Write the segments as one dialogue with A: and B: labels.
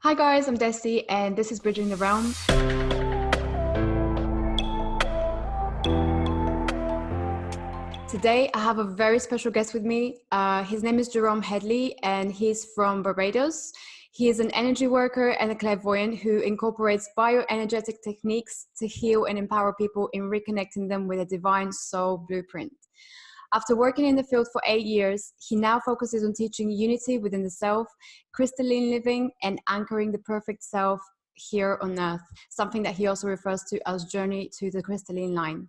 A: Hi guys, I'm Desi and this is Bridging the Realm. Today I have a very special guest with me. His name is Jerome Headley and he's from Barbados. He is an energy worker and a clairvoyant who incorporates bioenergetic techniques to heal and empower people in reconnecting them with a divine soul blueprint. After working in the field for 8 years, he now focuses on teaching unity within the self, crystalline living, and anchoring the perfect self here on earth, something that he also refers to as journey to the crystalline line.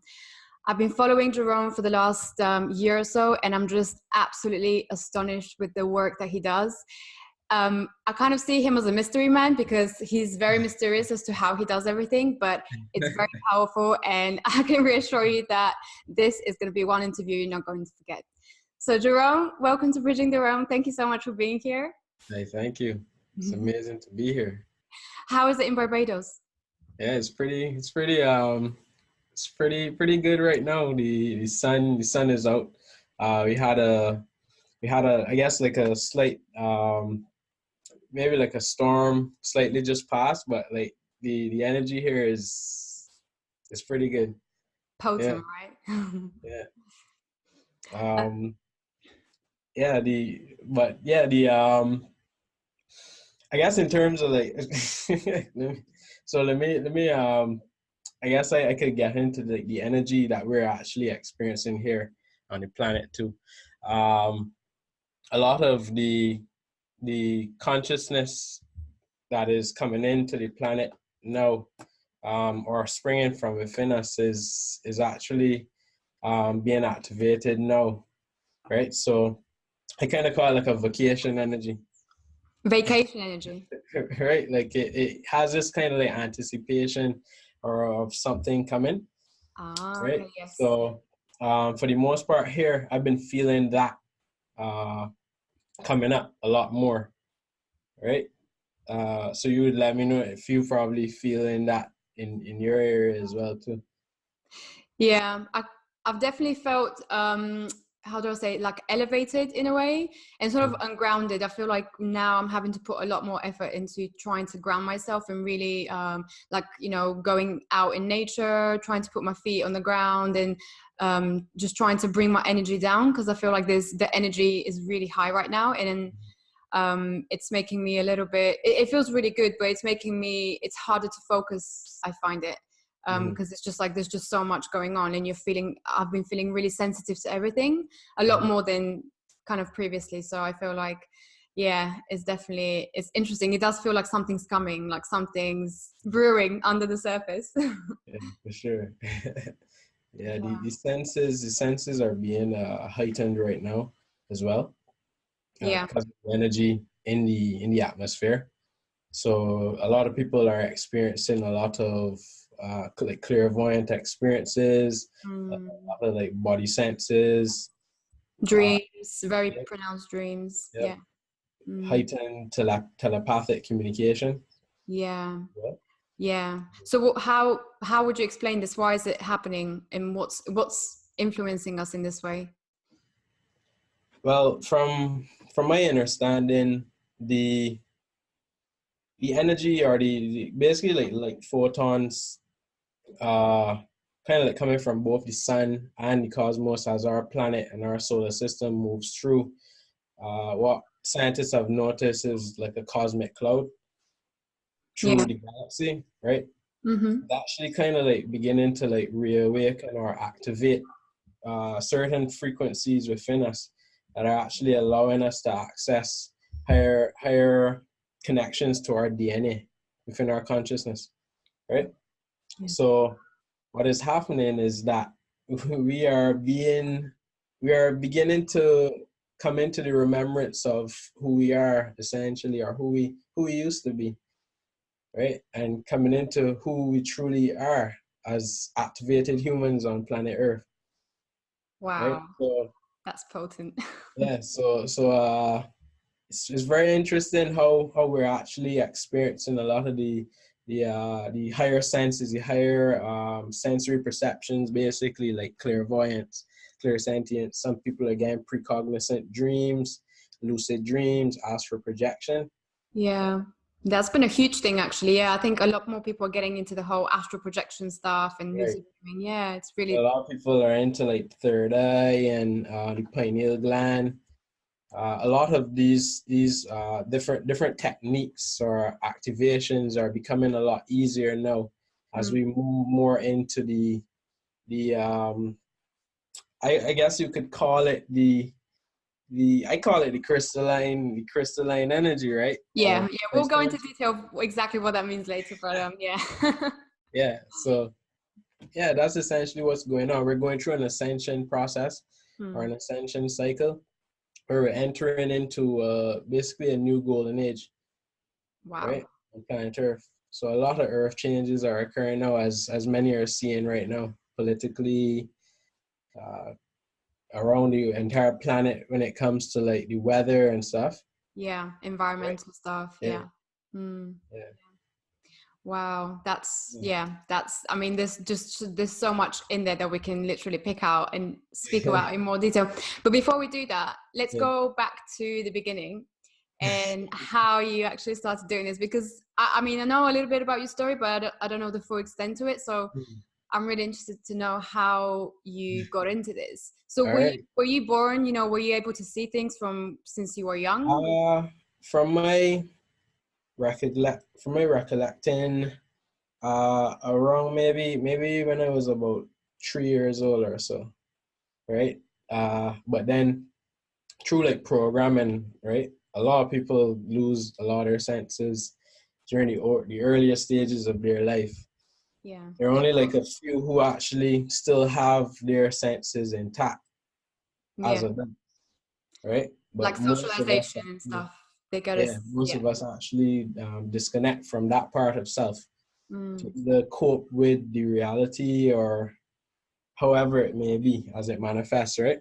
A: I've been following Jerome for the last year or so, and I'm just absolutely astonished with the work that he does. I kind of see him as a mystery man because he's very mysterious as to how he does everything, but it's very powerful, and I can reassure you that this is going to be one interview you're not going to forget. So Jerome, welcome to Bridging the Realm. Thank you so much for being here.
B: Hey, thank you. It's amazing to be here.
A: How is it in Barbados?
B: Yeah, it's pretty good right now. The sun is out. We had a I guess like a slight maybe like a storm slightly just passed, but like the energy here is pretty good.
A: Potent,
B: Yeah.
A: right?
B: Yeah. I guess in terms of like let me I guess I could get into the energy that we're actually experiencing here on the planet too. A lot of the consciousness that is coming into the planet now, or springing from within us is actually being activated now, right? So I kind of call it like a vacation energy.
A: Vacation energy.
B: Right? Like it has this kind of like anticipation or of something coming. Right?
A: Okay, yes.
B: So for the most part here, I've been feeling that coming up a lot more. Right? So you would let me know if you probably feeling that in your area as well too.
A: Yeah, I've definitely felt how do I say it, like elevated in a way and sort of ungrounded. I feel like now I'm having to put a lot more effort into trying to ground myself and really like, you know, going out in nature, trying to put my feet on the ground and just trying to bring my energy down, because I feel like the energy is really high right now, and it's making me a little bit, it feels really good, but it's harder to focus, I find it. Because it's just like there's just so much going on, and I've been feeling really sensitive to everything, a lot more than kind of previously. So I feel like, yeah, it's interesting. It does feel like something's coming, like something's brewing under the surface.
B: Yeah, for sure. Yeah, the senses are being heightened right now as well, because of the energy in the atmosphere. So a lot of people are experiencing a lot of like clairvoyant experiences, a lot of like body senses,
A: Dreams, very pronounced dreams.
B: yeah.
A: Yeah.
B: Heightened telepathic communication.
A: Yeah. Yeah. So how would you explain this? Why is it happening, and what's influencing us in this way?
B: Well, from my understanding, the energy or the basically like photons kind of like coming from both the sun and the cosmos as our planet and our solar system moves through. What scientists have noticed is like a cosmic cloud through the galaxy, right? It's actually kind of like beginning to like reawaken or activate certain frequencies within us that are actually allowing us to access higher connections to our DNA within our consciousness, right?
A: Yeah.
B: So what is happening is that we are beginning to come into the remembrance of who we are essentially, or who we used to be, right? And coming into who we truly are as activated humans on planet Earth.
A: Wow.
B: Right? So
A: that's potent.
B: yeah, so it's very interesting how we're actually experiencing a lot of the higher senses, the higher sensory perceptions, basically like clairvoyance, clairsentience. Some people again precognizant dreams, lucid dreams, astral projection.
A: Yeah. That's been a huge thing, actually. Yeah, I think a lot more people are getting into the whole astral projection stuff and
B: Right.
A: music. Yeah, it's
B: A
A: really,
B: lot of people are into like third eye and the pineal gland. A lot of these different techniques or activations are becoming a lot easier now as
A: mm,
B: we move more into the I guess you could call it the I call it the crystalline energy, right?
A: yeah,
B: Or
A: yeah. We'll go into
B: crystals.
A: detail of exactly what that means later, but yeah.
B: Yeah. So yeah, that's essentially what's going on. We're going through an ascension process or
A: Hmm.
B: an ascension cycle where we're entering into basically a new golden age,
A: Wow.
B: right? On planet Earth. So a lot of Earth changes are occurring now, as many are seeing right now, politically, uh, around the entire planet when it comes to like the weather and stuff.
A: Yeah,
B: Right?
A: environmental stuff.
B: Yeah.
A: Yeah. Hmm.
B: Yeah.
A: Wow, that's
B: Yeah.
A: yeah, that's I mean there's so much in there that we can literally pick out and speak about in more detail. But before we do that, let's
B: Yeah.
A: go back to the beginning and how you actually started doing this because I mean I know a little bit about your story, but I don't know the full extent to it. So I'm really interested to know how you got into this. So
B: All right.
A: were you born, were you able to see things from since you were young?
B: Uh, from my from my recollecting, around maybe when I was about 3 years old or so, right? But then through like programming, right? A lot of people lose a lot of their senses during the earlier stages of their life.
A: Yeah.
B: There are only like a few who actually still have their senses intact
A: Yeah.
B: as adults, right?
A: Like
B: But most of us
A: socialization and
B: actually,
A: stuff. They got
B: yeah,
A: us.
B: most
A: Yeah.
B: of us actually disconnect from that part of self to
A: Mm,
B: either cope with the reality or however it may be as it manifests, right?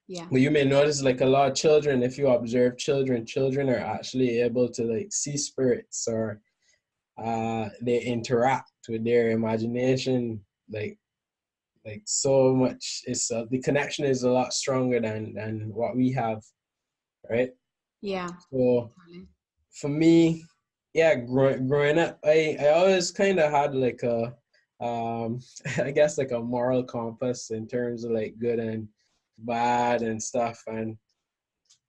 A: yeah.
B: But you may notice like a lot of children, if you observe children are actually able to like see spirits or they interact with their imagination like so much. It's the connection is a lot stronger than what we have, right?
A: Yeah.
B: So
A: Totally.
B: for me, yeah, growing up, I always kind of had like a I guess like a moral compass in terms of like good and bad and stuff, and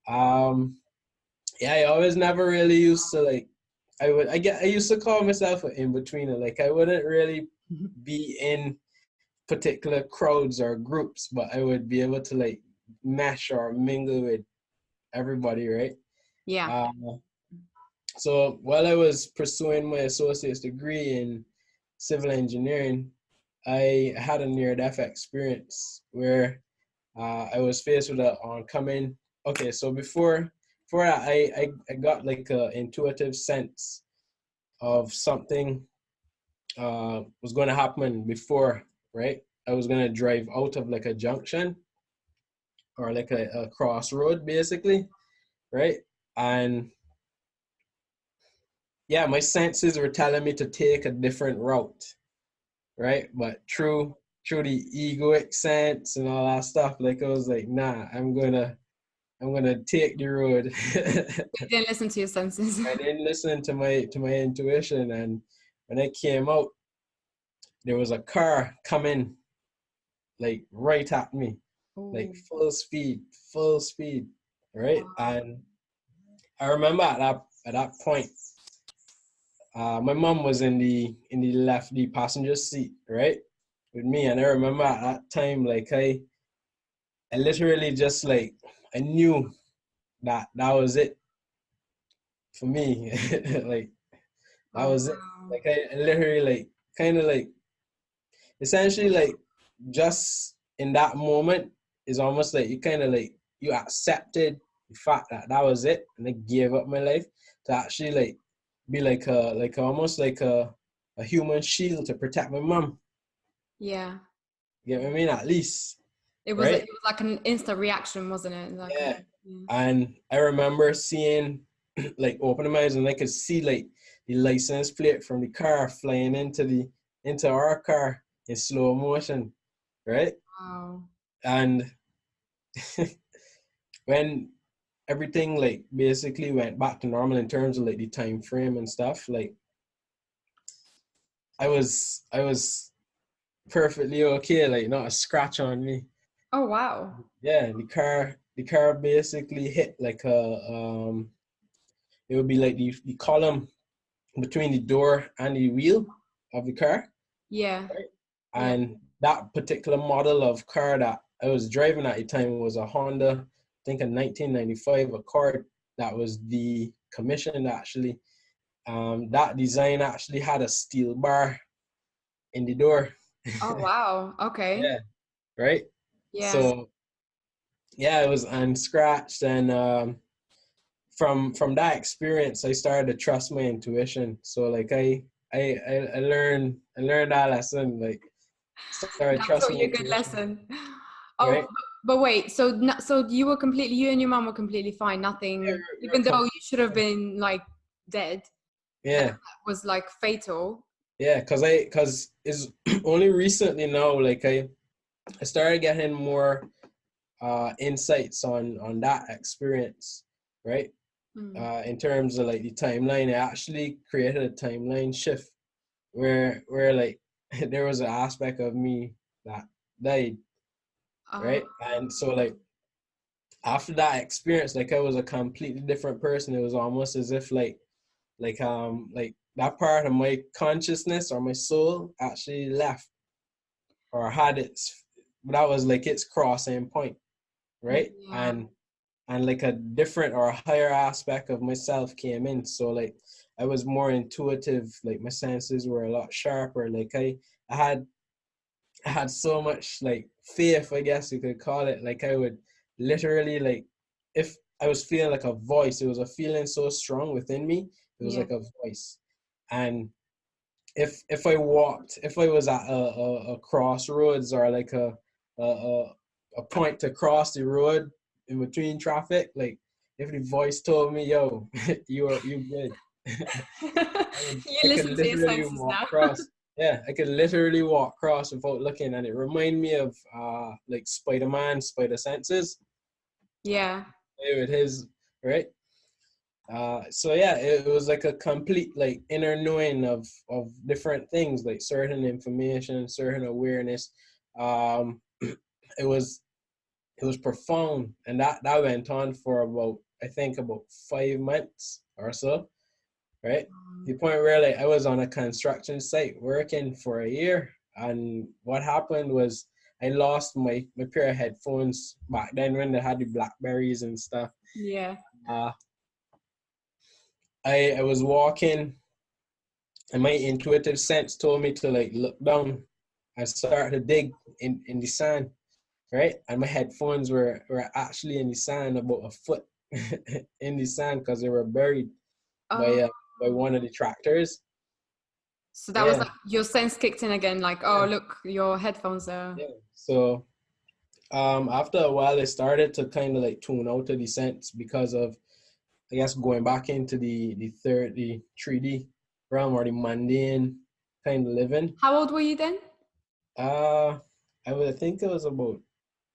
B: um yeah, I always never really used to like I used to call myself an in-betweener. Like I wouldn't really be in particular crowds or groups, but I would be able to like mesh or mingle with everybody, right?
A: Yeah.
B: Uh, so while I was pursuing my associate's degree in civil engineering, I had a near-death experience where I was faced with an oncoming. Okay, so before that, I got like a intuitive sense of something was going to happen before, right? I was going to drive out of like a junction or like a crossroad, basically, right? And yeah, my senses were telling me to take a different route, right? But through the egoic sense and all that stuff, like I was like, nah, I'm gonna take the road.
A: You didn't listen to your senses.
B: I didn't listen to my intuition, and when I came out, there was a car coming like right at me, like
A: Oh,
B: full speed, right?
A: wow.
B: And I remember at that point, my mom was in the passenger seat, right, with me, and I remember at that time, like I literally just like I knew that was it for me, like that
A: Oh,
B: was it.
A: wow.
B: Like I literally like kind of like essentially like just in that moment is almost like you kind of like you accepted the fact that that was it, and I gave up my life to actually like be like almost like a human shield to protect my mom.
A: Yeah.
B: You get what I mean? At least,
A: It
B: right?
A: was like an instant reaction, wasn't it? Like
B: Yeah.
A: yeah.
B: And I remember seeing like opening my eyes and I could see like the license plate from the car flying into our car in slow motion, right?
A: Wow.
B: And when everything like basically went back to normal in terms of like the time frame and stuff. Like I was perfectly okay, like not a scratch on me.
A: Oh, wow.
B: Yeah, the car basically hit like it would be like the column between the door and the wheel of the car.
A: Yeah.
B: Right?
A: Yeah.
B: And that particular model of car that I was driving at the time was a Honda, I think a 1995 Accord that was decommissioned actually. That design actually had a steel bar in the door.
A: Oh, wow. Okay.
B: Yeah, right.
A: Yeah.
B: So yeah, it was unscratched, and from that experience, I started to trust my intuition. So like I learned that lesson. Like started
A: That taught
B: trusting my
A: you a good
B: intuition.
A: lesson. Oh,
B: Right?
A: but wait, so so you were completely, you and your mom were completely fine,
B: Yeah,
A: nothing,
B: we're
A: even though you should have
B: yeah.
A: been like dead, that
B: Yeah,
A: was like fatal.
B: yeah, cause it's only recently now, like I started getting more insights on that experience, right?
A: Mm.
B: In terms of like the timeline, it actually created a timeline shift where like there was an aspect of me that died,
A: Uh,
B: right? And so like after that experience, like I was a completely different person. It was almost as if like that part of my consciousness or my soul actually left or had its, that was like its crossing point, right?
A: yeah,
B: And like a different or a higher aspect of myself came in. So like I was more intuitive, like my senses were a lot sharper. Like I had I had so much like faith, I guess you could call it. Like I would literally like, if I was feeling like a voice, it was a feeling so strong within me. It was
A: yeah,
B: like a voice. And if I was at a crossroads or like a point to cross the road in between traffic, like if the voice told me, yo, you good.
A: you
B: I could
A: listen to your
B: literally
A: senses
B: walk
A: now.
B: across. Yeah, I could literally walk across without looking, and it reminded me of like Spider-Man, Spider Senses,
A: Yeah,
B: with his right. So yeah, it was like a complete like inner knowing of different things, like certain information, certain awareness. Um, it was it was profound, and that went on for about, I think, about 5 months or so, right? The point where like I was on a construction site working for a year, and what happened was I lost my pair of headphones back then when they had the Blackberries and stuff.
A: yeah.
B: Uh, I was walking, and my intuitive sense told me to like look down. I started to dig in the sand, right? And my headphones were actually in the sand, about a foot in the sand, because they were buried
A: Oh,
B: by one of the tractors.
A: so that was
B: Yeah,
A: like your sense kicked in again, like, oh,
B: yeah,
A: look, your headphones are.
B: yeah. So after a while, I started to kind of like tune out of the sense because of, I guess, going back into the 3D realm, or the mundane kind of living.
A: How old were you then?
B: Uh, I think it was about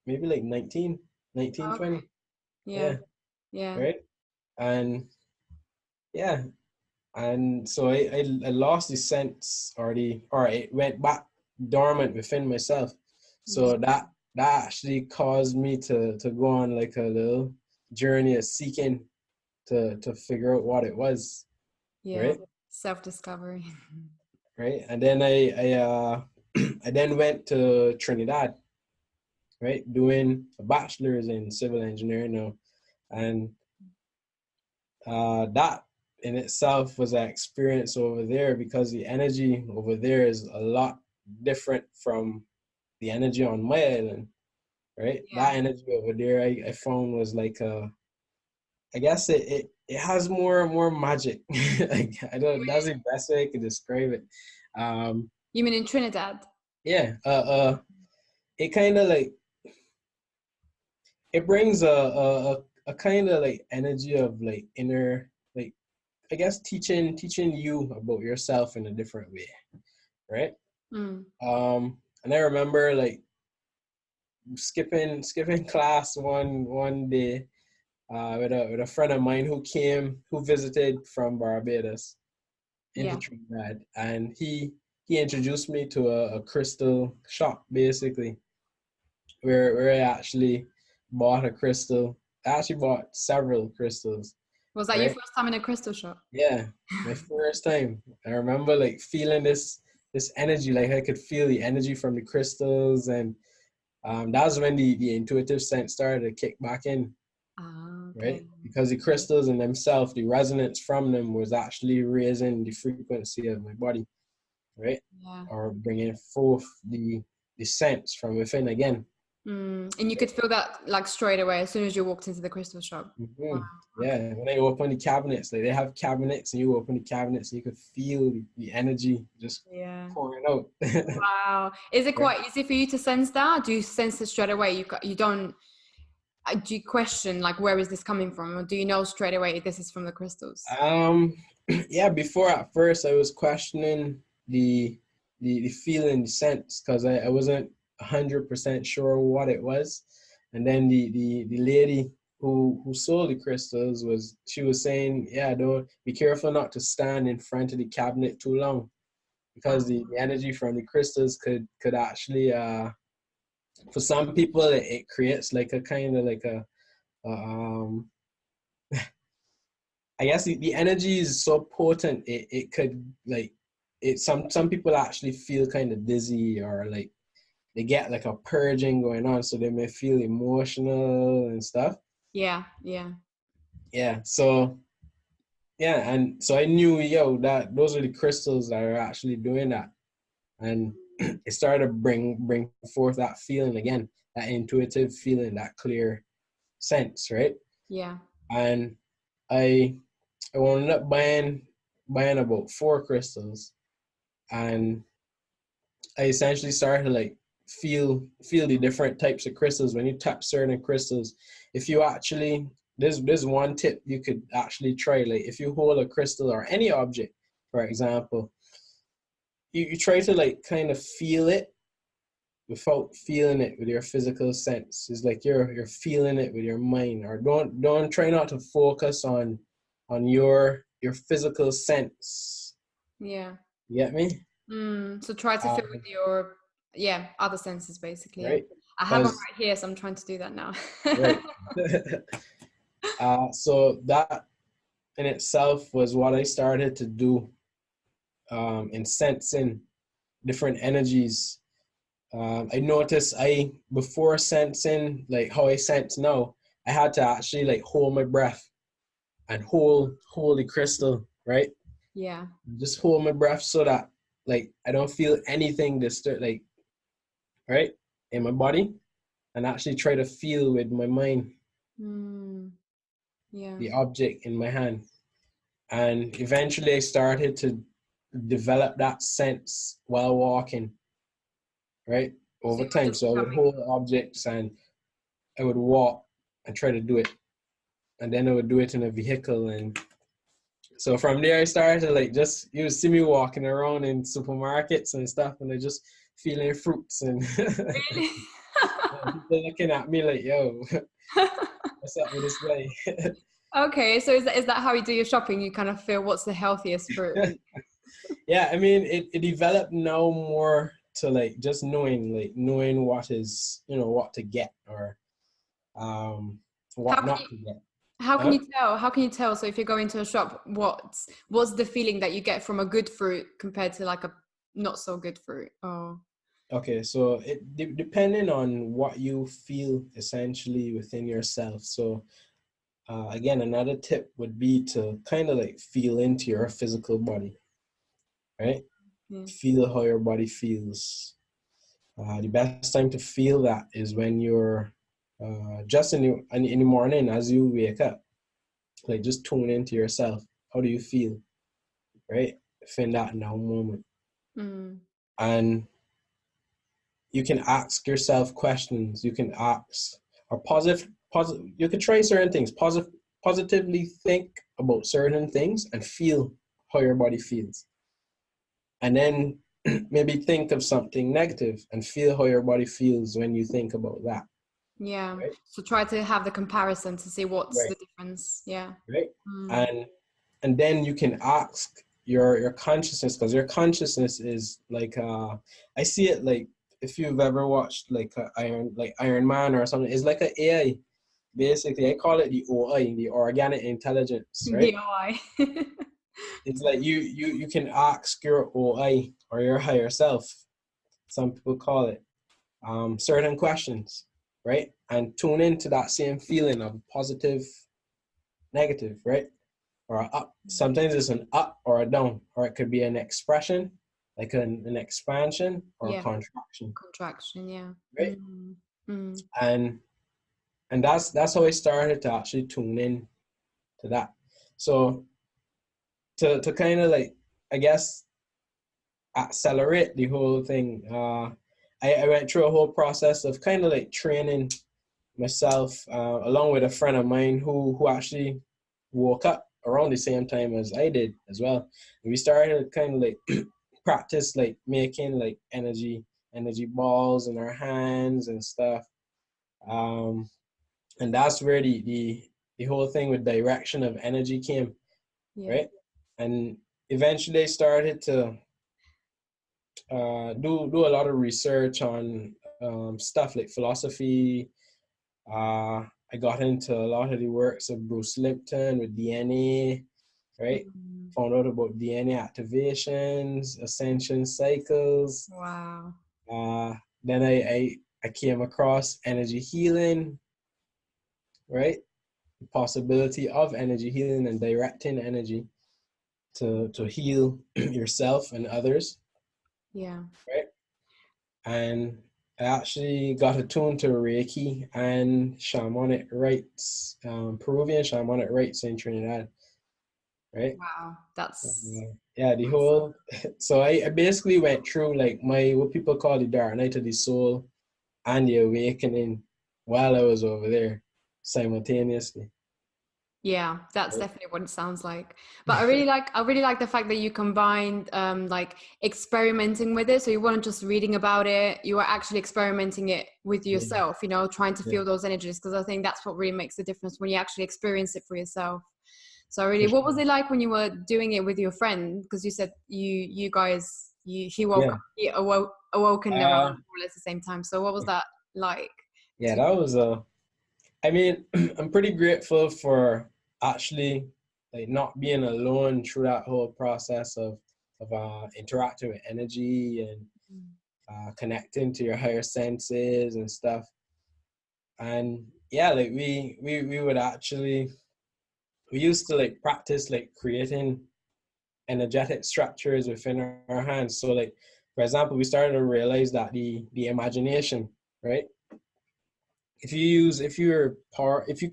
B: maybe like 19,
A: Oh, okay.
B: 20.
A: Yeah,
B: Yeah,
A: yeah,
B: right. And yeah, and so I lost the sense, or it went back dormant within myself.
A: yeah,
B: So that actually caused me to go on like a little journey of seeking to figure out what it was,
A: yeah.
B: right?
A: Self-discovery.
B: Right. And then I I then went to Trinidad, right, doing a bachelor's in civil engineering now. And that in itself was an experience over there, because the energy over there is a lot different from the energy on my island, right?
A: Yeah.
B: That energy over there, I found was like I guess it has more magic. Like I don't, that's the best way I could describe it. Um,
A: You mean in Trinidad?
B: yeah, it kind of like, it brings a kind of like energy of like inner, like, I guess, teaching you about yourself in a different way, right?
A: Mm.
B: And I remember like skipping class one day, with a friend of mine who visited from Barbados into
A: Yeah.
B: Trinidad, and he introduced me to a crystal shop, basically, where I actually bought a crystal. I actually bought several crystals,
A: Was that your
B: right?
A: first time in a crystal shop?
B: Yeah, my first time. I remember like feeling this energy, like I could feel the energy from the crystals, and that was when the intuitive sense started to kick back in,
A: Ah,
B: right?
A: okay.
B: Because the crystals in themselves, the resonance from them was actually raising the frequency of my body, right?
A: Yeah.
B: Or bringing forth the sense from within again.
A: And you could feel that like straight away as soon as you walked into the crystal shop. Wow.
B: Mm-hmm.
A: Okay.
B: Yeah, when I open the cabinets, like they have cabinets, and you open the cabinets, and you could feel the energy just
A: Yeah.
B: pouring out.
A: Wow. Is it
B: Right?
A: quite easy for you to sense that? Do you sense it straight away? You don't. Do you question like where is this coming from, or do you know straight away this is from the crystals?
B: Um, yeah. Before at first, I was questioning the feeling, the sense, because I wasn't 100% sure what it was, and then the lady who sold the crystals she was saying, yeah, don't be careful not to stand in front of the cabinet too long, because the energy from the crystals could actually for some people it creates like a kind of like a I guess the energy is so potent it could like it some people actually feel kind of dizzy, or like they get like a purging going on, so they may feel emotional and stuff.
A: Yeah, yeah,
B: Yeah, so yeah, and so I knew, that those are the crystals that are actually doing that, and it started to bring forth that feeling again, that intuitive feeling, that clear sense, right?
A: yeah.
B: And I I wound up buying about 4 crystals, and I essentially started to like feel the different types of crystals. When you tap certain crystals, if you actually there's one tip you could actually try. Like if you hold a crystal or any object, for example, you try to like kind of feel it without feeling it with your physical sense. It's like you're feeling it with your mind, or don't try not to focus on your physical sense.
A: Yeah.
B: You get me?
A: So try to feel with
B: Um,
A: your other senses basically.
B: right?
A: I have one
B: Because
A: right here, so I'm trying to do that now.
B: right. So that in itself was what I started to do, in sensing different energies. I noticed before sensing like how I sense now, I had to actually like hold my breath and hold the crystal, right?
A: Yeah.
B: Just hold my breath so that like I don't feel anything disturb, like, right, in my body, and actually try to feel with my mind
A: Mm, yeah.
B: the object in my hand. And eventually I started to develop that sense while walking, right?
A: So
B: Over
A: you were
B: time.
A: just
B: So I would
A: shopping.
B: hold objects and I would walk and try to do it. And then I would do it in a vehicle. And so from there I started to like just, you would see me walking around in supermarkets and stuff, and I just feeling fruits and
A: Really?
B: people looking at me like, yo, what's up with this guy?
A: Okay, so is that how you do your shopping? You kind of feel what's the healthiest fruit?
B: Yeah, I mean, it developed now more to like just knowing what is, what to get, or
A: How
B: what
A: can
B: not
A: you
B: to get.
A: how can
B: Huh?
A: you tell? How can you tell? So if you go into a shop, what's the feeling that you get from a good fruit compared to like a not so good fruit? Oh,
B: Okay, so depending on what you feel essentially within yourself. So again, another tip would be to kind of like feel into your physical body, right?
A: yeah.
B: Feel how your body feels. The best time to feel that is when you're just in the morning as you wake up. Like just tune into yourself. How do you feel? Right? Find that now moment.
A: Mm.
B: And you can ask yourself questions. You can ask or positive you can try certain things. Positively think about certain things and feel how your body feels. And then maybe think of something negative and feel how your body feels when you think about that.
A: Yeah.
B: right?
A: So try to have the comparison to see what's
B: Right,
A: the difference. Yeah.
B: right.
A: Mm.
B: And then you can ask your consciousness, because your consciousness is like I see it like, if you've ever watched like Iron Man or something, it's like an AI. Basically, I call it the OI, the organic intelligence, right?
A: The OI.
B: It's like you can ask your OI or your higher self, some people call it, certain questions, right? And tune into that same feeling of positive, negative, right? Or a up. Sometimes it's an up or a down, or it could be an expression, like an expansion or a
A: Yeah.
B: contraction,
A: Contraction. Yeah.
B: right?
A: Mm. Mm.
B: And that's how I started to actually tune in to that. So to kind of like, I guess, accelerate the whole thing, I went through a whole process of kind of like training myself, along with a friend of mine who actually woke up around the same time as I did as well. And we started kind of like practice like making like energy balls in our hands and stuff. And that's where the whole thing with direction of energy came,
A: Yeah.
B: right? And eventually I started to do a lot of research on stuff like philosophy. I got into a lot of the works of Bruce Lipton with DNA, right?
A: Mm.
B: Found out about DNA activations, ascension cycles.
A: Wow.
B: Uh, then I came across energy healing, right? The possibility of energy healing and directing energy to heal yourself and others,
A: Yeah.
B: right? And I actually got attuned to Reiki and shamanic rites, Peruvian shamanic rites in Trinidad, right?
A: Wow. That's
B: Yeah, the
A: awesome.
B: whole, so I basically went through like what people call the dark night of the soul and the awakening while I was over there simultaneously.
A: Yeah, that's
B: Right?
A: definitely what it sounds like. But I really like the fact that you combined like experimenting with it. So you weren't just reading about it, you were actually experimenting it with
B: Yeah,
A: yourself, trying to
B: yeah,
A: feel those energies, because I think that's what really makes the difference when you actually experience it for yourself. So
B: for
A: really, what was
B: sure.
A: it like when you were doing it with your friend? Because you said you guys
B: Yeah.
A: he awoken around
B: Uh,
A: more or less the same time. So what was that like
B: yeah,
A: to
B: that was I mean, I'm pretty grateful for actually like not being alone through that whole process of interacting with energy and connecting to your higher senses and stuff. And yeah, like we would actually, we used to like practice like creating energetic structures within our hands. So like, for example, we started to realize that the imagination, right? If you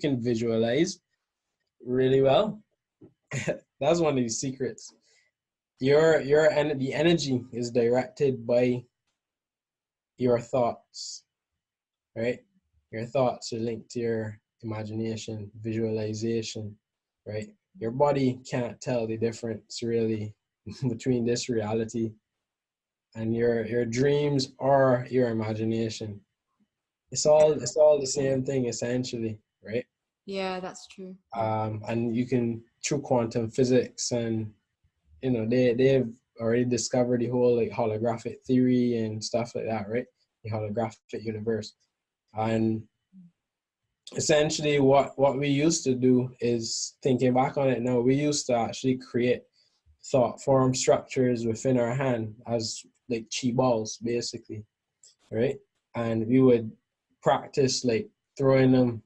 B: can visualize really well, that's one of the secrets. The energy is directed by your thoughts, right? Your thoughts are linked to your imagination, visualization, right? Your body can't tell the difference really between this reality and your dreams or your imagination. It's all the same thing essentially, right?
A: Yeah, that's true. Yeah.
B: And you can, through quantum physics, and they've already discovered the whole like holographic theory and stuff like that, right? The holographic universe. And essentially what we used to do is, thinking back on it now, we used to actually create thought form structures within our hand as like chi balls basically, right? And we would practice like throwing them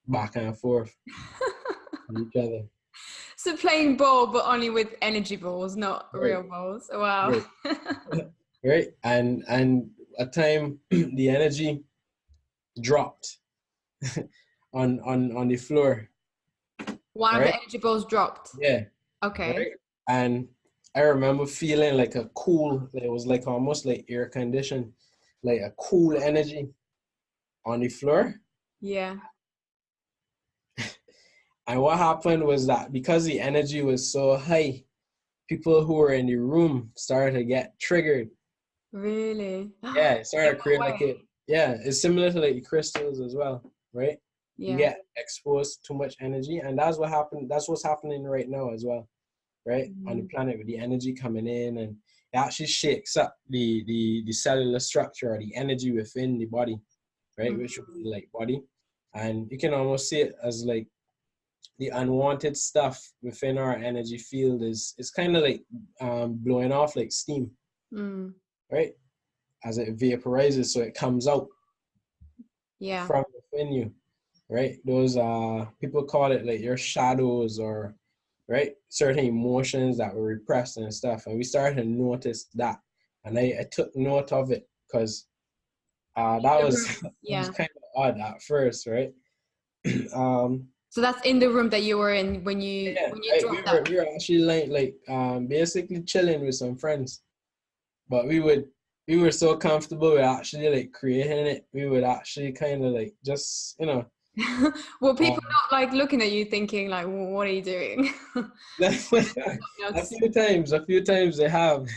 B: back and forth at each other.
A: So playing ball, but only with energy balls, not
B: Right,
A: real balls. Wow.
B: right. Right. And at time the energy dropped on the floor,
A: One of the
B: right?
A: energy balls dropped.
B: Yeah,
A: Okay.
B: right. And I remember feeling like a cool, it was like almost like air conditioned, like a cool energy on the floor.
A: Yeah.
B: And what happened was that because the energy was so high, people who were in the room started to get triggered.
A: Really?
B: Yeah, it
A: In
B: started to create
A: what
B: like
A: way?
B: yeah, it's similar to like the crystals as well, right? You
A: Yeah.
B: get exposed to too much energy, and that's what happened. That's what's happening right now as well, right? On the planet with the energy coming in, and it actually shakes up the cellular structure or the energy within the body, right? Which would be like body, and you can almost see it as like the unwanted stuff within our energy field is kind of like blowing off like steam,
A: Mm.
B: right? As it vaporizes, so it comes out
A: Yeah.
B: from within you, right? Those people call it like your shadows, or right, certain emotions that were repressed and stuff. And we started to notice that, and I took note of it because that was that was
A: Yeah.
B: kind of odd at first, right? um
A: So that's in the room that you were in when
B: yeah,
A: you dropped that.
B: we were actually like basically chilling with some friends, but we were so comfortable with actually like creating it. We would actually kind of like just, you know,
A: Well, people
B: um,
A: not like looking at you thinking like, well, what are you doing?
B: a few times they have.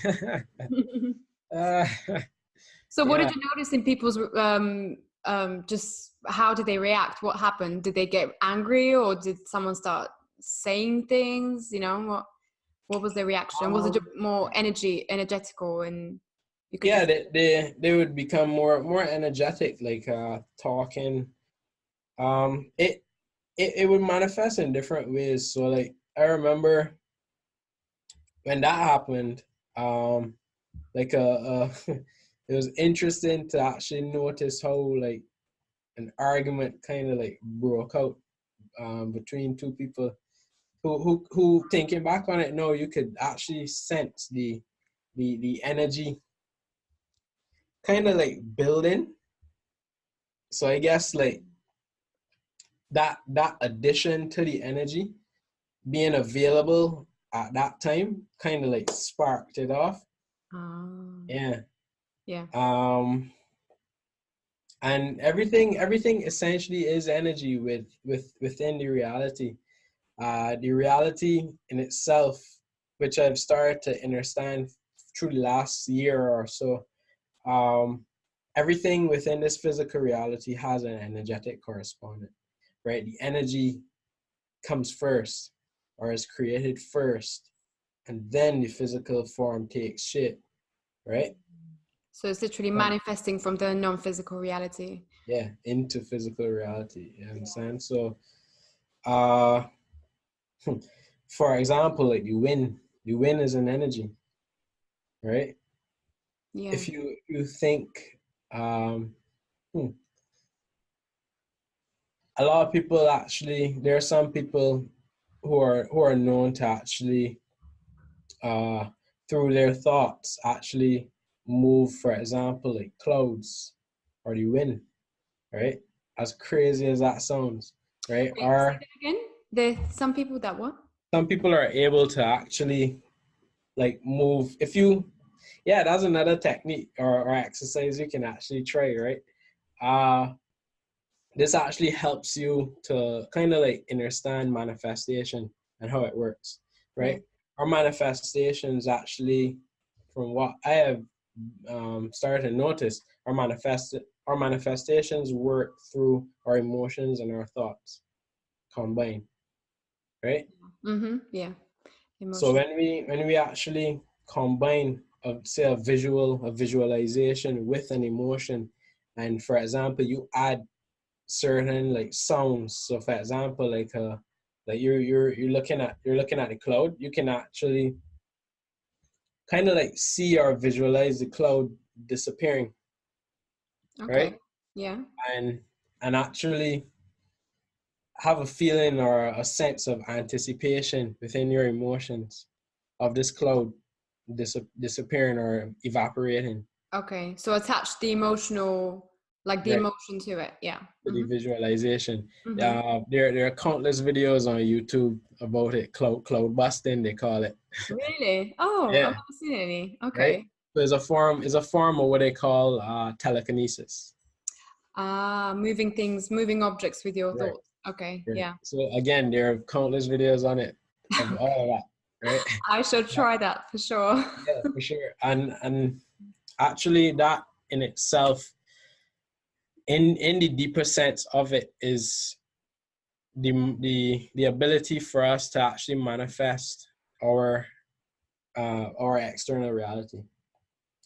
B: uh,
A: So what
B: yeah,
A: did you notice in people's just how did they react? What happened? Did they get angry, or did someone start saying things? You know, what was their reaction? Was it just
B: um,
A: more energetical, and you could
B: yeah,
A: just
B: they would become more energetic, like talking. It would manifest in different ways. So like I remember when that happened, like it was interesting to actually notice how like an argument kind of like broke out between two people who thinking back on it, no, you could actually sense the energy kind of like building. So I guess like that addition to the energy being available at that time kind of like sparked it off. Yeah.
A: yeah.
B: And everything essentially is energy within the reality. The reality in itself, which I've started to understand through the last year or so, everything within this physical reality has an energetic correspondent, right? The energy comes first, or is created first, and then the physical form takes shape, right?
A: So it's literally
B: Um,
A: manifesting from the non-physical reality.
B: yeah, into physical reality. You understand? So, uh, for example, like the wind is an energy, right?
A: Yeah.
B: If you think, um, hmm, a lot of people actually, there are some people who are known to actually, uh, through their thoughts, actually move, for example, like clouds or the wind, right? As crazy as that sounds, right?
A: Wait, say
B: Or
A: that again. There's some people that what?
B: some people are able to actually like move. If you, yeah, that's another technique or exercise you can actually try, right? Uh, this actually helps you to kind of like understand manifestation and how it works,
A: Yeah.
B: right? Our manifestations actually, from what I have started to notice, our manifestations work through our emotions and our thoughts combined, right?
A: Mm-hmm. Yeah.
B: So
A: Emotion.
B: when we actually combine say a visualization with an emotion, and for example you add certain like sounds. So for example, like you're looking at the cloud, you can actually kind of like see or visualize the cloud disappearing, right?
A: Okay. Yeah.
B: And actually have a feeling or a sense of anticipation within your emotions of this cloud disappearing or evaporating,
A: Okay. So attach the emotional, like the
B: right?
A: emotion to it. Yeah.
B: To the
A: Mm-hmm.
B: visualization.
A: Mm-hmm.
B: There are countless videos on YouTube about it. Cloud busting, they call it.
A: Really? Oh, I've
B: Yeah,
A: never seen any.
B: right.
A: Okay.
B: So it's a form of what they call telekinesis.
A: Moving things, moving objects with your
B: Right.
A: thoughts. Okay.
B: Right.
A: Yeah.
B: So again, there are countless videos on it of all of that. Right.
A: I shall
B: Yeah,
A: try that for sure.
B: yeah, for sure. And actually, that in itself in the deeper sense of it is the ability for us to actually manifest our external reality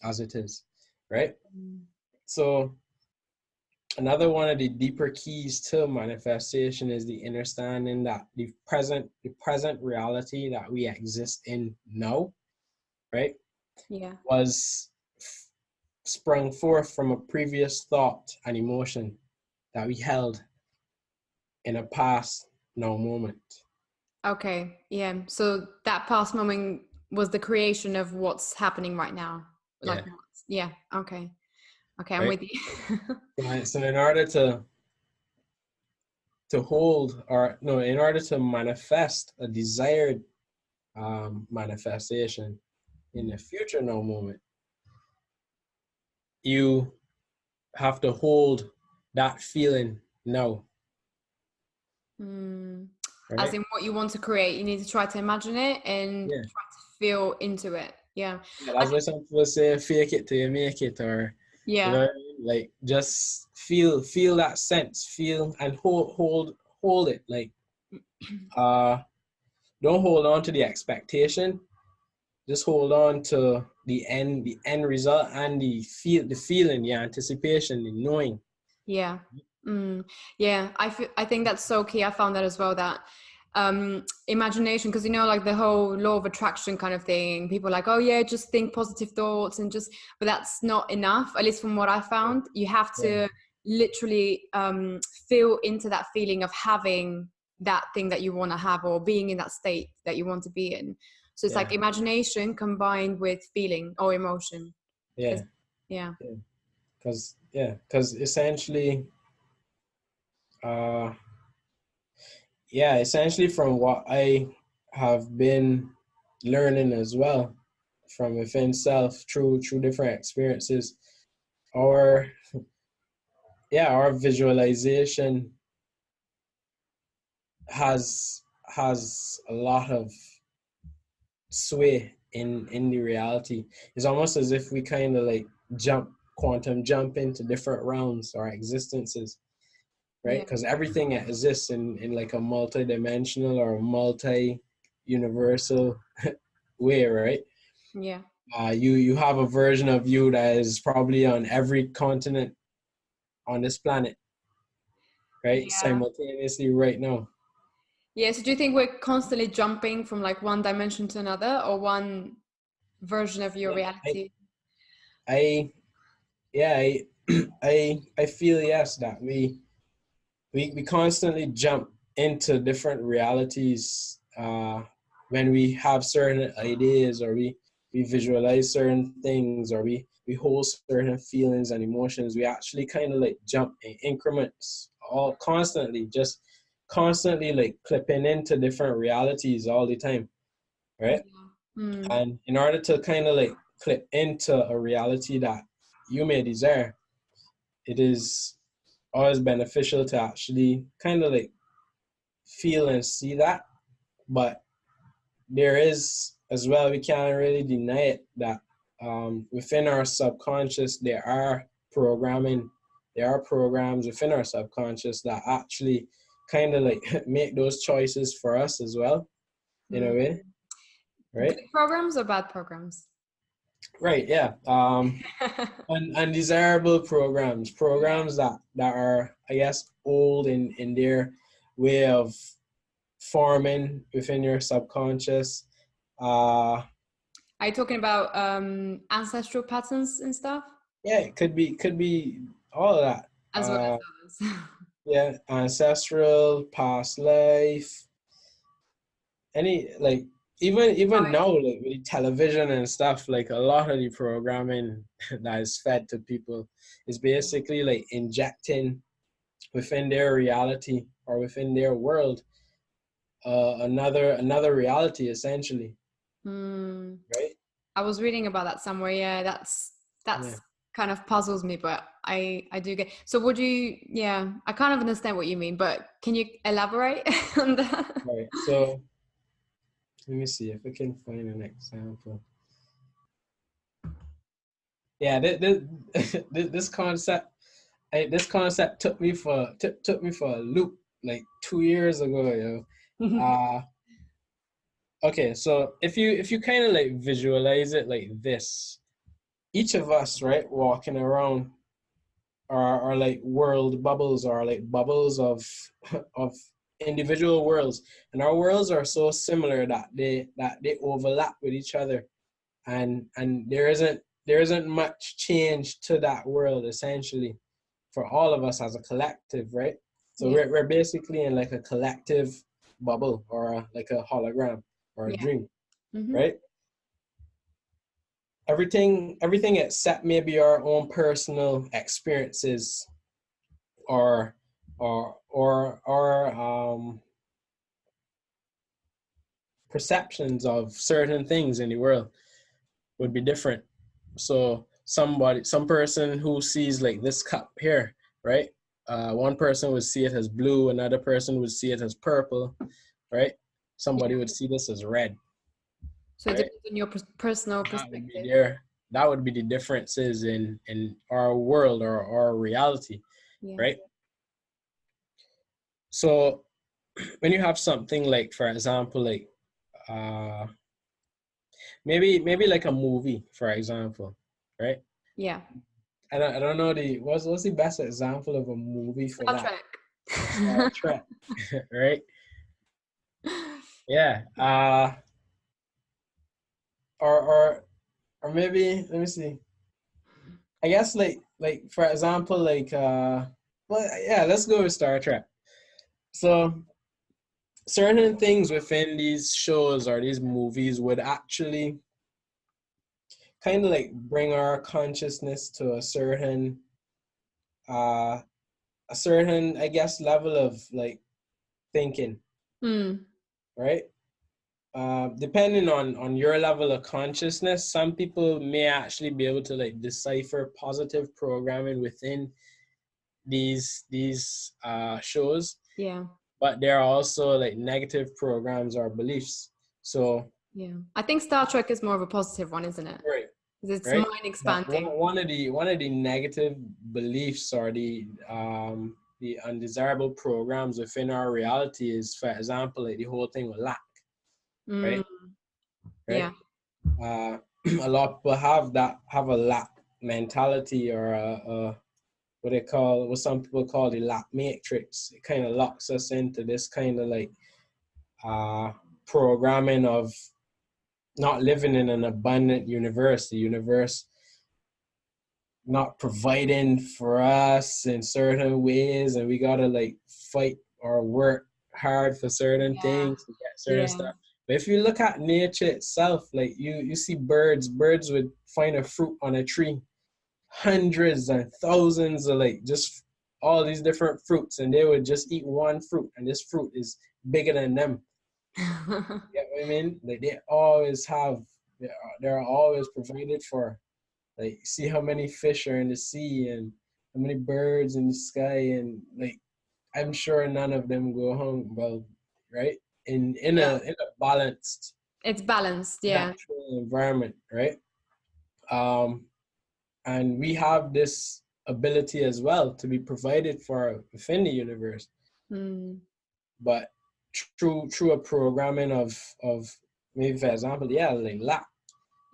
B: as it is, right? So another one of the deeper keys to manifestation is the understanding that the present reality that we exist in now, right?
A: Yeah.
B: Was sprung forth from a previous thought and emotion that we held in a past now moment.
A: Okay. Yeah. So that past moment was the creation of what's happening right now. Like,
B: Yeah.
A: yeah. Okay. Okay. I'm
B: Right.
A: with you.
B: So in order to hold, or no, in order to manifest a desired manifestation in the future now moment, you have to hold that feeling now,
A: As
B: right?
A: in what you want to create, you need to try to imagine it and
B: Yeah.
A: try to feel into it. Yeah.
B: Yeah,
A: I
B: that's why some people say fake it till you make it, or you know
A: yeah.
B: what I mean? Like just feel that sense, feel and hold it. Like don't hold on to the expectation, just hold on to the end result, and the feeling, the anticipation, the knowing.
A: Yeah. Yeah. I think that's so key. I found that as well, that imagination, because like the whole law of attraction kind of thing, people are like, oh yeah, just think positive thoughts and just, but that's not enough, at least from what I found. You have
B: Yeah,
A: to literally feel into that feeling of having that thing that you want to have, or being in that state that you want to be in. So it's like
B: yeah,
A: imagination combined with feeling or emotion.
B: yeah,
A: Yeah.
B: because essentially, uh, yeah, essentially from what I have been learning as well from within self through different experiences, our our visualization has a lot of sway in the reality. It's almost as if we kind of like quantum jump into different realms or existences, right?
A: Yeah.
B: Because everything exists in like a multi-dimensional or multi-universal way, right?
A: Yeah.
B: You have a version of you that is probably on every continent on this planet, right?
A: Yeah.
B: Simultaneously right now.
A: Yeah. So do you think we're constantly jumping from like one dimension to another, or one version of your
B: Yeah,
A: reality?
B: I yeah, I feel yes that we constantly jump into different realities when we have certain ideas, or we visualize certain things, or we hold certain feelings and emotions. We actually kind of like jump in increments, all constantly, just constantly like clipping into different realities all the time, right?
A: Yeah. Mm.
B: And in order to kind of like clip into a reality that you may desire, it is always beneficial to actually kind of like feel and see that. But there is as well, we can't really deny it, that within our subconscious there are programs within our subconscious that actually kind of like make those choices for us as well, in a
A: Mm.
B: way,
A: Good
B: right?
A: programs or bad programs?
B: Right, yeah. Undesirable programs that are, I guess, old in their way of forming within your subconscious.
A: Are you talking about ancestral patterns and stuff,
B: Yeah, it could be all of that.
A: as well as others?
B: Yeah, ancestral, past life, any like even now, like with television and stuff, like a lot of the programming that is fed to people is basically like injecting within their reality or within their world another reality essentially,
A: Mm.
B: right?
A: I was reading about that somewhere. Yeah,
B: Yeah.
A: that's kind of puzzles me, but I do get. So would you? Yeah, I kind of understand what you mean, but can you elaborate on that?
B: Right. So let me see if I can find an example. Yeah, this concept this concept took me for a loop like 2 years ago, yo. Okay, so if you kind of like visualize it like this, each of us, right, walking around are like world bubbles, or like bubbles of of individual worlds, and our worlds are so similar that they overlap with each other, and there isn't much change to that world essentially for all of us as a collective, right? So
A: Yeah.
B: we're basically in like a collective bubble, or like a hologram or a
A: Yeah.
B: dream,
A: Mm-hmm.
B: right? Everything except maybe our own personal experiences, or perceptions of certain things in the world would be different. So some person who sees like this cup here, right? One person would see it as blue, another person would see it as purple, right? Somebody
A: Yeah.
B: would see this as red,
A: So it
B: right?
A: depends on your personal
B: That would be
A: perspective.
B: there. That would be the differences in our world, or our reality,
A: Yeah.
B: right? So when you have something like, for example, like uh maybe like a movie, for example, right?
A: Yeah.
B: I don't know what's the best example of a movie for
A: Star
B: that?
A: Trek.
B: Star Trek, right? Yeah. Or maybe, let me see. I guess like for example, like well, yeah, let's go with Star Trek. So certain things within these shows or these movies would actually kind of like bring our consciousness to uh a certain, I guess, level of like thinking,
A: Mm.
B: right? Depending on your level of consciousness, some people may actually be able to like decipher positive programming within these shows,
A: Yeah.
B: but there are also like negative programs or beliefs. So
A: Yeah. I think Star Trek is more of a positive one, isn't it?
B: right,
A: 'Cause it's
B: right.
A: mind
B: But
A: expanding.
B: one of the negative beliefs, or the undesirable programs within our reality is, for example, like the whole thing with lack,
A: Mm.
B: right?
A: Yeah.
B: Right. Uh, a lot of people have a lack mentality, or what some people call the lack matrix. It kind of locks us into this kind of like uh, programming of not living in an abundant universe. The universe not providing for us in certain ways, and we gotta like fight or work hard for certain
A: Yeah.
B: things to get certain
A: Yeah.
B: stuff. But if you look at nature itself, like you see birds would find a fruit on a tree, hundreds and thousands of like just all these different fruits, and they would just eat one fruit, and this fruit is bigger than them. You know what I mean? Like they always have, they're always provided for. Like, see how many fish are in the sea, and how many birds in the sky, and like I'm sure none of them go home. Well, right?
A: Yeah.
B: In a balanced
A: It's balanced. Yeah.
B: natural environment, right? Um, and we have this ability as well to be provided for within the universe,
A: Mm.
B: but through a programming of maybe, for example, yeah, like lack.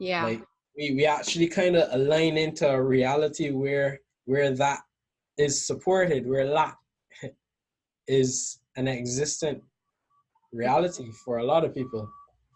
A: Yeah.
B: Like we actually kind of align into a reality where that is supported, where lack is an existent reality for a lot of people.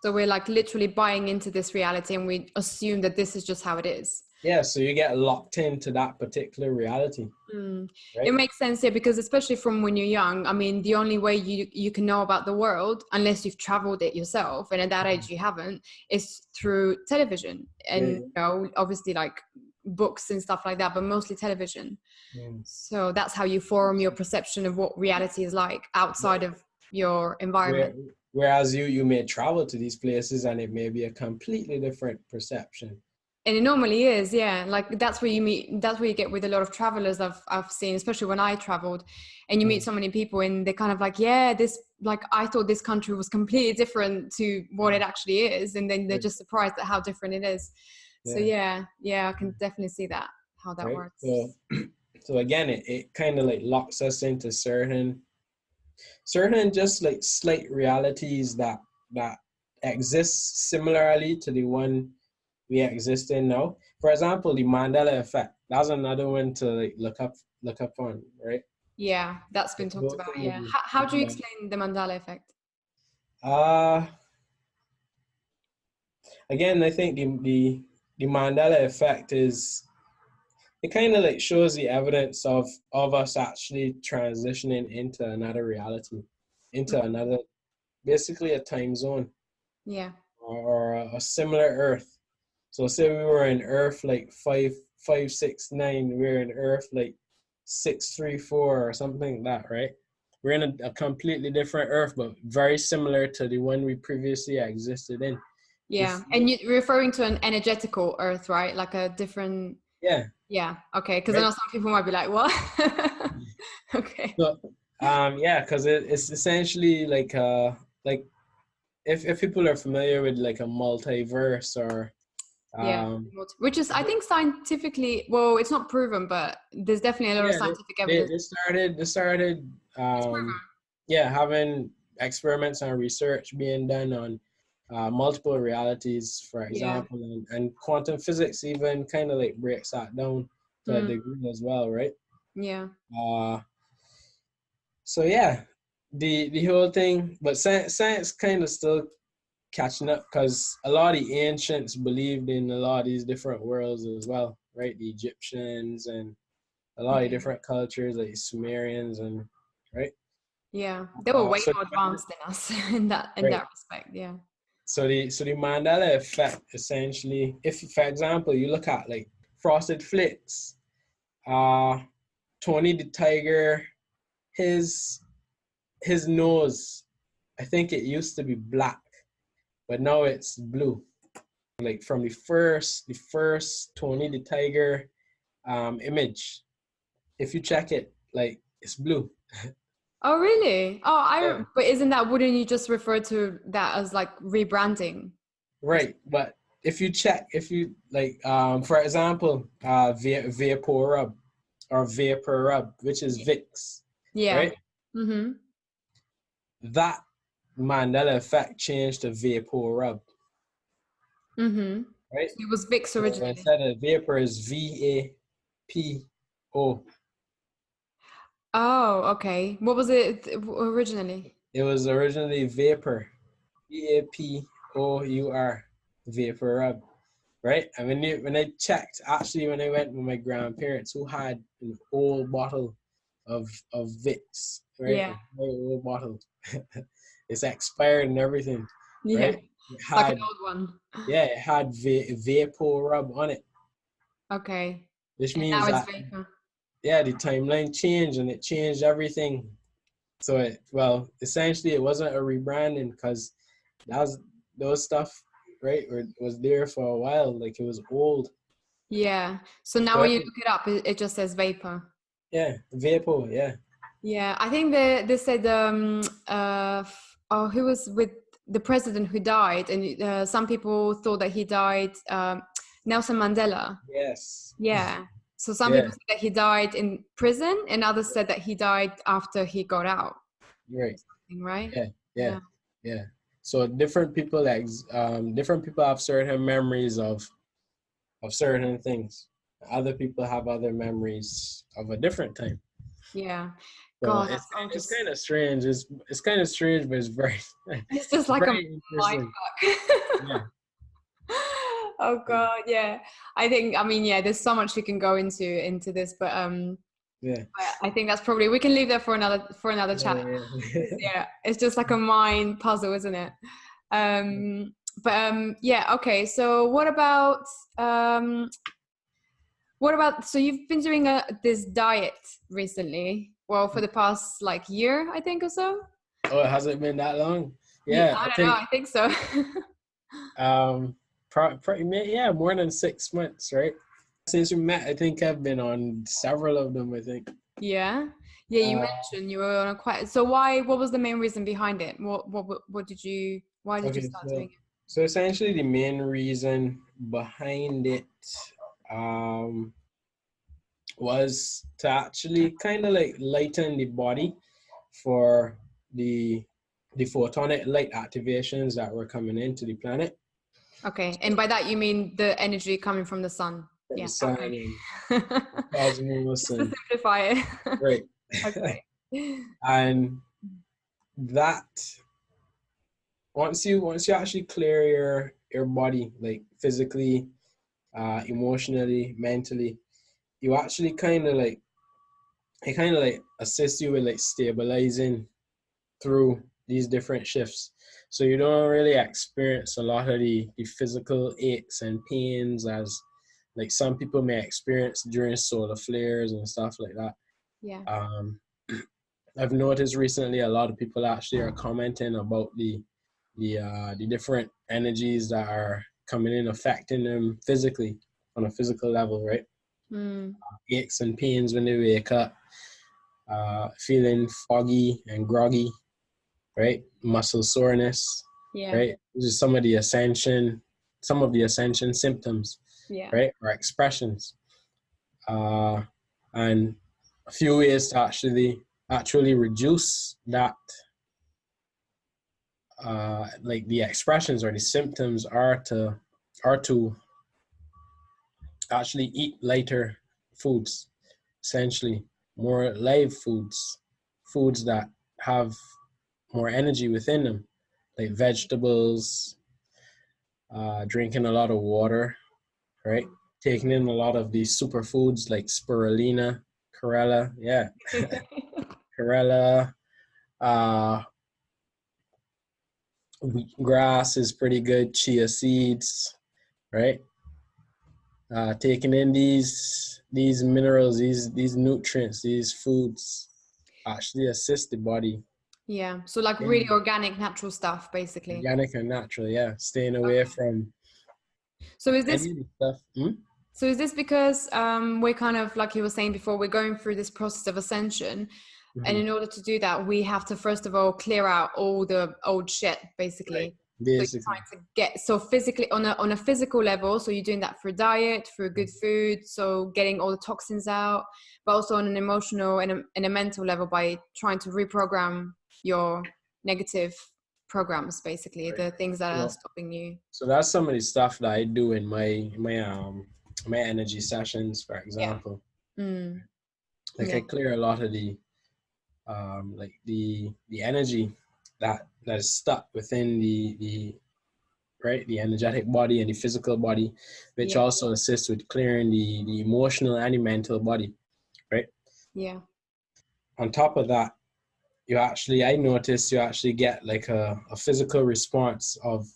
A: So we're like literally buying into this reality and we assume that this is just how it is.
B: Yeah, so you get locked into that particular reality,
A: Mm. It
B: right?
A: makes sense, yeah, because especially from when you're young, I mean, the only way you can know about the world, unless you've traveled it yourself, and at that age you haven't, is through television and,
B: Yeah,
A: you know, obviously like books and stuff like that, but mostly television.
B: yeah.
A: So that's how you form your perception of what reality is like outside of your
B: Where,
A: environment.
B: whereas you may travel to these places and it may be a completely different perception.
A: And it normally is, yeah. Like that's where you meet, that's where you get with a lot of travelers I've seen, especially when I traveled, and you meet so many people and they're kind of like, yeah, this, like, I thought this country was completely different to what it actually is. And then they're just surprised at how different it is. So
B: Yeah,
A: yeah, I can definitely see that, how that
B: right.
A: works.
B: So again, it kind of like locks us into certain just like slight realities that exist similarly to the one we exist in now. For example, the Mandela Effect. That's another one to like look up on, right?
A: Yeah, that's been
B: The
A: talked
B: whole
A: about.
B: thing
A: Yeah.
B: is,
A: How do you
B: yeah.
A: explain the Mandela effect?
B: Uh Again, I think the Mandela Effect is, it kind of like shows the evidence of us actually transitioning into another reality, into another, basically a time zone,
A: Yeah.
B: or a similar Earth. So say we were in Earth like 569, we're in Earth like 634 or something like that, right? We're in a completely different Earth, but very similar to the one we previously existed in.
A: Yeah. And you're referring to an energetical earth, right? Like a different.
B: Yeah.
A: Yeah. Okay. Because I
B: Right.
A: know some people might be like, what? Okay.
B: So, yeah, because it's essentially like if people are familiar with like a multiverse or
A: Yeah.
B: um,
A: Which is, I think, scientifically, well, it's not proven, but there's definitely a lot of
B: yeah,
A: scientific
B: they,
A: evidence.
B: they started
A: It's proven.
B: yeah, having experiments and research being done on multiple realities, for
A: Yeah.
B: example, and quantum physics even kind of like breaks that down to a
A: Mm.
B: degree as well, right?
A: Yeah.
B: Uh, so yeah, the whole thing, but science kind of still catching up, because a lot of the ancients believed in a lot of these different worlds as well, right? The Egyptians and a lot of
A: Yeah.
B: different cultures like Sumerians, and right.
A: Yeah. They were way
B: So
A: more advanced than us in
B: right.
A: that respect. Yeah.
B: So the Mandela Effect, essentially, if for example you look at like Frosted Flakes, uh, Tony the Tiger, his nose, I think it used to be black, but now it's blue. Like from the first Tony the Tiger image, if you check it, like it's blue.
A: Oh, really? Oh,
B: Yeah.
A: but wouldn't you just refer to that as like rebranding?
B: Right, but if you like, for example, vapor rub or vapor rub, which is Vicks,
A: Yeah.
B: right?
A: Mm-hmm.
B: That Mandela Effect changed to vapor rub,
A: Mm-hmm.
B: right?
A: So it was Vicks
B: So
A: originally.
B: instead of vapor is VAPO.
A: Oh, okay. What was it originally?
B: It was originally vapor, VAPOUR, vapor rub, right? And when I checked, actually, when I went with my grandparents who had an old bottle of Vicks, right?
A: Yeah.
B: A very old bottle. It's expired and everything,
A: Yeah.
B: right? It
A: It's like an
B: had,
A: old one.
B: yeah, it had vapor rub on it,
A: Okay.
B: which
A: And
B: means
A: now it's
B: that,
A: vapor.
B: yeah, the timeline changed and it changed everything. So essentially it wasn't a rebranding, because that was those stuff, right? Or was there for a while, like it was old.
A: Yeah. So now
B: So
A: when you look it up, it just says vapor.
B: yeah, vapor, yeah.
A: Yeah. I think they said who was with the president who died, and some people thought that he died, Nelson Mandela.
B: Yes.
A: Yeah. So some
B: Yeah,
A: people said that he died in prison, and others said that he died after he got out.
B: right.
A: Right?
B: Yeah, yeah,
A: Yeah.
B: yeah. So different people have certain memories of certain things. Other people have other memories of a different time.
A: Yeah.
B: So
A: God, that's all
B: it's
A: just,
B: kind of strange. It's kind of strange, but it's very
A: it's just like a
B: very
A: mind
B: interesting.
A: fuck.
B: Yeah.
A: Oh God, yeah. I mean, yeah, there's so much we can go into this,
B: Yeah.
A: but I think that's probably, we can leave that for another chat.
B: Yeah. Yeah.
A: Yeah, it's just like a mind puzzle, isn't it? Yeah, okay. So um what about, so you've been doing this diet recently, well, for the past like year, I think, or so?
B: Oh, it hasn't been that long.
A: Yeah,
B: Yeah,
A: I
B: I
A: don't know,
B: think
A: I think so.
B: yeah, more than 6 months, right? Since we met, I think I've been on several of them, I think.
A: Yeah. Yeah, you
B: Uh,
A: mentioned you were on a quite, so what was the main reason behind it? Why did you
B: okay,
A: start doing
B: so
A: it?
B: so essentially the main reason behind it, um, was to actually kind of like lighten the body for the photonic light activations that were coming into the planet.
A: Okay. And by that, you mean the energy coming from the sun?
B: From
A: Yeah.
B: the sun
A: Okay.
B: and cosmos
A: Just to
B: and
A: simplify it.
B: right.
A: Okay.
B: And that once you actually clear your body, like physically, emotionally, mentally, you actually kind of like it kind of like assists you with like stabilizing through these different shifts. So you don't really experience a lot of the physical aches and pains as like some people may experience during solar flares and stuff like that.
A: Yeah.
B: I've noticed recently a lot of people actually are commenting about the different energies that are coming in affecting them physically on a physical level, right?
A: Mm.
B: Aches and pains when they wake up, feeling foggy and groggy, right? Muscle soreness,
A: Yeah.
B: right? This is some of the ascension symptoms,
A: Yeah.
B: right? Or expressions. And a few ways to actually reduce that, like the expressions or the symptoms are to actually eat lighter foods, essentially more live foods that have more energy within them, like vegetables, drinking a lot of water, right? Taking in a lot of these superfoods like spirulina, chlorella, uh, wheatgrass is pretty good, chia seeds, right? Taking in these minerals, these nutrients, these foods actually assist the body.
A: Yeah. So like really
B: In
A: organic, natural stuff, basically.
B: organic and natural, yeah. Staying away
A: Okay.
B: from
A: So is this
B: any of the stuff.
A: So is this because we're kind of, like you were saying before, we're going through this process of ascension, and
B: Mm-hmm.
A: in order to do that, we have to first of all clear out all the old shit,
B: Right.
A: basically. So you're
B: Basically.
A: trying to get physically on a physical level. So you're doing that through diet, through good food, so getting all the toxins out, but also on an emotional and a mental level by trying to reprogram your negative programs, basically
B: Right.
A: the things that are
B: So,
A: stopping you.
B: so that's some of the stuff that I do in my energy sessions, for
A: Yeah.
B: example.
A: Mm.
B: Like
A: Yeah.
B: I clear a lot of like the energy that is stuck within the right, the energetic body and the physical body, which
A: Yeah.
B: also assists with clearing the emotional and the mental body, right?
A: Yeah.
B: On top of that, I noticed you actually get like a physical response of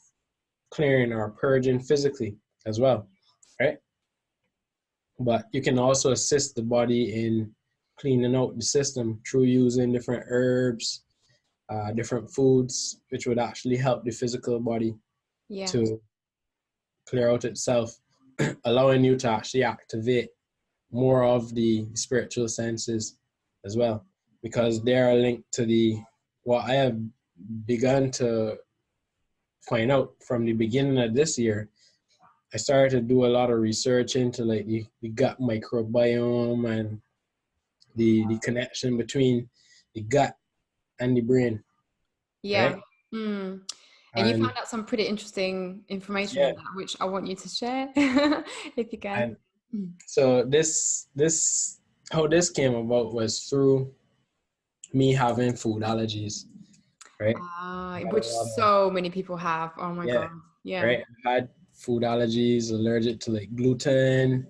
B: clearing or purging physically as well, right? But you can also assist the body in cleaning out the system through using different herbs, different foods, which would actually help the physical body
A: Yeah.
B: to clear out itself, allowing you to actually activate more of the spiritual senses as well, because they are linked to what I have begun to find out from the beginning of this year. I started to do a lot of research into like the gut microbiome and the connection between the gut and the brain,
A: Yeah.
B: right?
A: Mm. And you found
B: And
A: out some pretty interesting information
B: yeah,
A: on that, which I want you to share if you can.
B: and so this how this came about was through me having food allergies, right? I had a
A: Which
B: lot of
A: so many people have. Oh my
B: yeah,
A: God. Yeah.
B: right. I had food allergies, allergic to like gluten,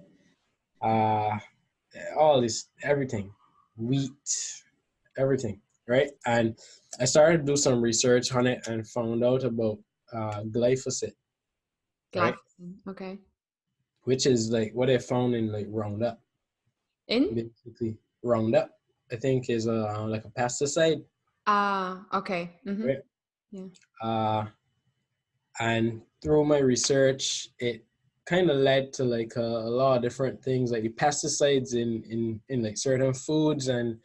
B: uh, all this, everything, wheat, everything, right? And I started to do some research on it and found out about glyphosate, right?
A: Glyphosate. Okay.
B: Which is like what I found in like Roundup,
A: In?
B: basically. Roundup, I think, is like a pesticide,
A: Okay. Mm-hmm.
B: right?
A: Yeah.
B: Uh, and through my research, it kind of led to like a lot of different things, like the pesticides in like certain foods and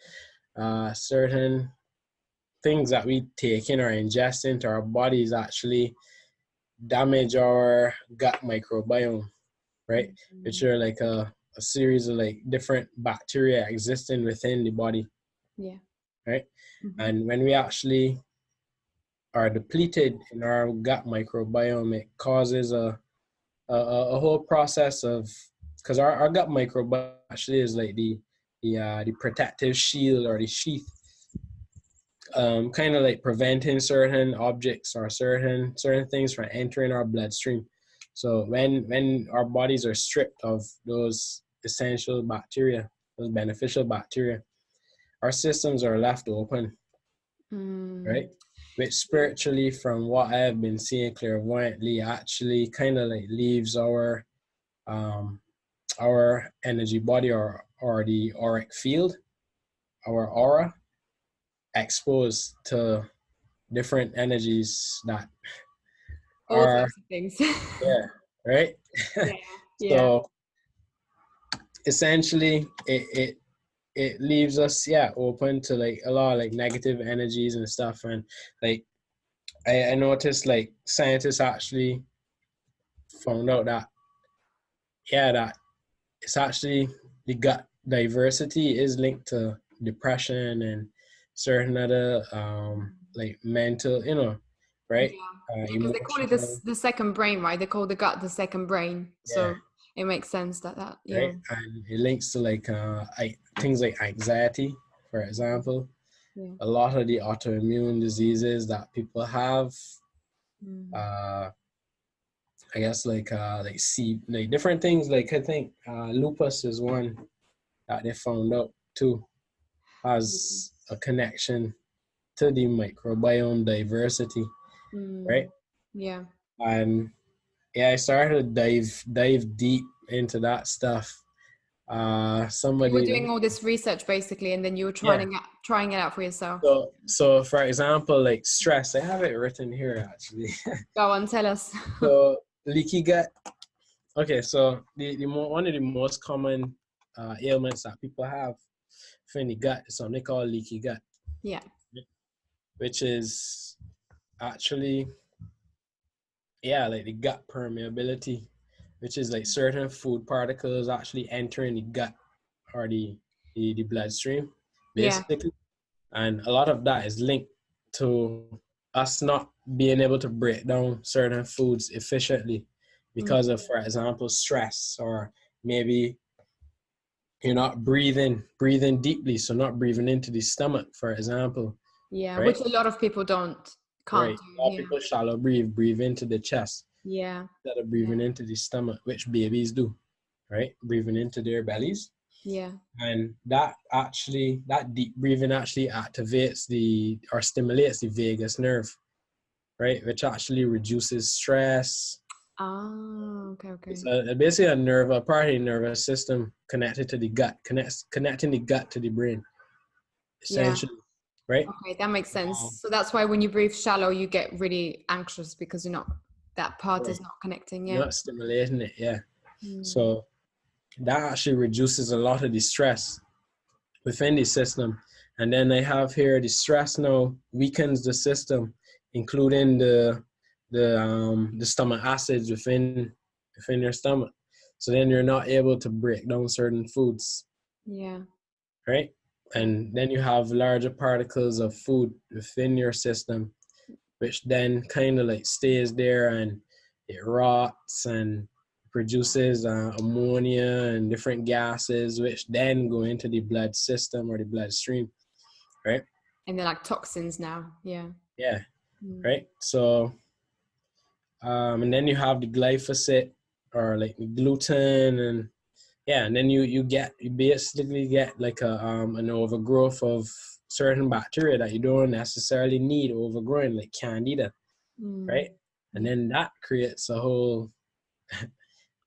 B: certain things that we take in or ingest into our bodies actually damage our gut microbiome, right? Which
A: Mm.
B: are like a series of like different bacteria existing within the body,
A: Yeah.
B: right?
A: Mm-hmm.
B: And when we actually are depleted in our gut microbiome, it causes a whole process of, because our gut microbiome actually is like the protective shield or the sheath, kind of like preventing certain objects or certain things from entering our bloodstream. So when our bodies are stripped of those essential bacteria, those beneficial bacteria, our systems are left open, right? Which spiritually, from what I have been seeing clairvoyantly, actually kind of like leaves our energy body or the auric field, our aura, exposed to different energies that
A: All
B: are,
A: types of things.
B: yeah, right.
A: Yeah. Yeah.
B: So essentially it leaves us, yeah, open to like a lot of like negative energies and stuff. And like I noticed like scientists actually found out that, yeah, that it's actually the gut diversity is linked to depression and certain other like mental,
A: Yeah.
B: right,
A: Because they call it
B: emotional,
A: the second brain, right? They call the gut the second brain.
B: yeah,
A: So it makes sense that yeah.
B: right, and it links to like things like anxiety, for example.
A: Yeah.
B: A lot of the autoimmune diseases that people have,
A: Mm.
B: uh I guess like see like different things, like I think lupus is one that they found out too, has a connection to the microbiome diversity, right?
A: Mm. Yeah.
B: And yeah, I started to dive deep into that stuff.
A: You were
B: Somebody,
A: doing all this research basically, and then you were
B: yeah.
A: trying it out for yourself.
B: So for example, like stress, I have it written here actually.
A: Go on, tell us.
B: So leaky gut. Okay, so one of the most common ailments that people have in the gut is something called leaky gut,
A: Yeah.
B: which is actually, yeah, like the gut permeability, which is like certain food particles actually entering the gut or the bloodstream,
A: Yeah.
B: basically. And a lot of that is linked to us not being able to break down certain foods efficiently because of, for example, stress, or maybe you're not breathing deeply, so not breathing into the stomach, for example,
A: Yeah,
B: right?
A: which a lot of people can't
B: Right.
A: do.
B: A lot of
A: Yeah.
B: people shallow breathe into the chest
A: Yeah.
B: instead of
A: Yeah.
B: breathing into the stomach, which babies do, right? Breathing into their bellies.
A: Yeah.
B: And that deep breathing actually activates or stimulates the vagus nerve, right? Which actually reduces stress.
A: Ah, okay,
B: It's
A: okay.
B: basically a part of the nervous system connected to the gut, connecting the gut to the brain,
A: Yeah.
B: essentially, right?
A: Okay, that makes sense.
B: Um,
A: So that's why when you breathe shallow, you get really anxious because that part
B: right.
A: is not connecting.
B: You're
A: Yeah.
B: not stimulating it, yeah.
A: Mm.
B: So that actually reduces a lot of the stress within the system. And then I have here the stress now weakens the system, including the stomach acids within your stomach. So then you're not able to break down certain foods,
A: Yeah.
B: right? And then you have larger particles of food within your system, which then kind of like stays there and it rots and produces ammonia and different gases, which then go into the blood system or the bloodstream, right?
A: And they're like toxins now. Yeah.
B: Yeah,
A: Mm.
B: right. So, and then you have the glyphosate or like the gluten, and yeah, and then you basically get like an overgrowth of certain bacteria that you don't necessarily need overgrowing, like Candida,
A: Mm.
B: right? And
A: Yeah.
B: then that creates a whole,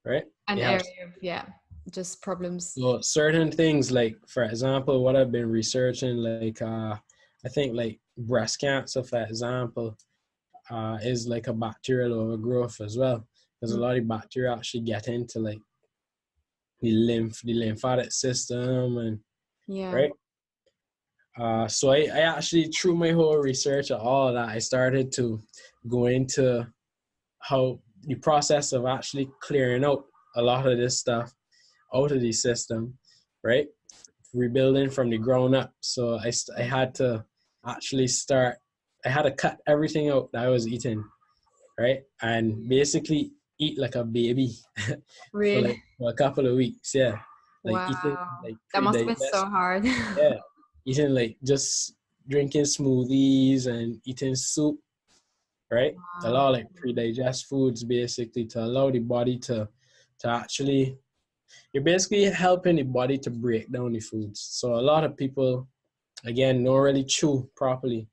B: right?
A: An
B: You have
A: area of, yeah, just problems.
B: so certain things, like for example, what I've been researching, like I think like breast cancer, for example, is like a bacterial overgrowth as well, because a
A: Mm.
B: lot of bacteria actually get into like the lymphatic system, and
A: Yeah.
B: right. So I actually, through my whole research of all that, I started to go into how the process of actually clearing out a lot of this stuff out of the system, right? Rebuilding from the ground up. So I had to actually I had to cut everything out that I was eating, right? And basically eat like a baby
A: Really?
B: for a couple of weeks. Yeah. Like eating
A: Wow.
B: like
A: That must have been so
B: pre-digest.
A: hard.
B: Yeah. Eating like just drinking smoothies and eating soup, right? A
A: Wow.
B: lot of like pre-digest foods basically to allow the body to actually, you're basically helping the body to break down the foods. So a lot of people, again, don't really chew properly.
A: Mm,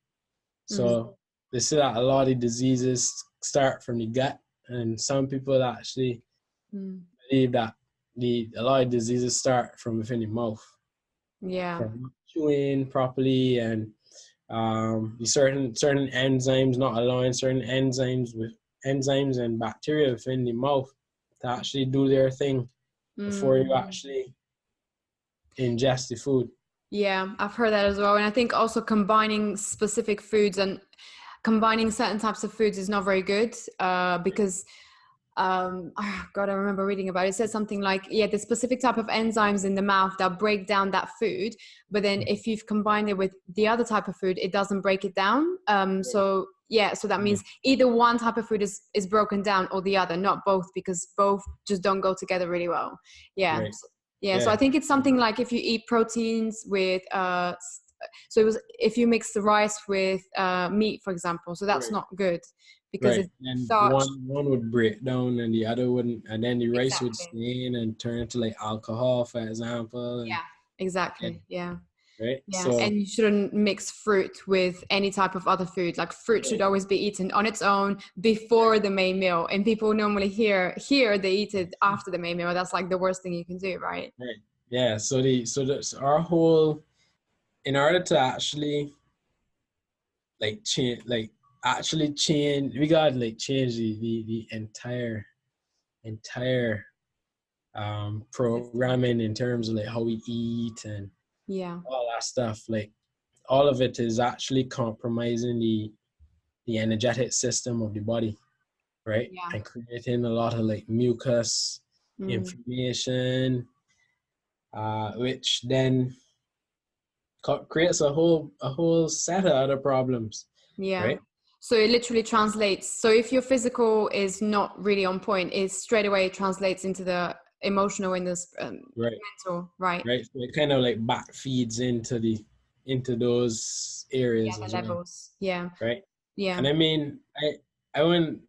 B: So they say that a lot of the diseases start from the gut, and some people actually
A: mm.
B: believe that a lot of diseases start from within the mouth,
A: Yeah.
B: from not chewing properly, and the certain enzymes, not allowing certain enzymes and bacteria within the mouth to actually do their thing before you
A: Mm.
B: actually ingest the food.
A: Yeah, I've heard that as well. And I think also combining specific foods and combining certain types of foods is not very good because God, I remember reading about it. It says something like, yeah, the specific type of enzymes in the mouth that break down that food, but then if you've combined it with the other type of food, it doesn't break it down. So yeah, so that means either one type of food is broken down or the other, not both, because both just don't go together really well. Yeah.
B: Right.
A: Yeah, so I
B: Yeah.
A: think it's something like if you eat proteins with so it was if you mix the rice with meat, for example, so that's
B: Right.
A: not good because
B: Right.
A: it's
B: And
A: starch.
B: one would break down and the other wouldn't, and then the rice would
A: Exactly.
B: stain and turn into like alcohol, for example. And
A: Yeah,
B: yeah,
A: exactly. Yeah.
B: right.
A: Yeah,
B: So
A: and you shouldn't mix fruit with any type of other food. Like fruit should
B: right,
A: always be eaten on its own before the main meal. And people normally here they eat it after the main meal. That's like the worst thing you can do, right?
B: right. Yeah. So our whole, in order to actually like change, like actually change, we gotta like change the entire
A: System.
B: programming in terms of like how we eat and
A: Yeah.
B: all that stuff. Like all of it is actually compromising the energetic system of the body, right?
A: Yeah.
B: And creating a lot of like mucus,
A: Mm.
B: inflammation, which then creates a whole set of other problems,
A: Yeah.
B: right?
A: So it literally translates. So if your physical is not really on point, it straight away translates into the emotional and the
B: Right,
A: mental, right?
B: right. So it kind of like back feeds into those
A: Yeah,
B: areas
A: the
B: as well,
A: levels. Yeah.
B: right?
A: Yeah.
B: And I mean, I wouldn't,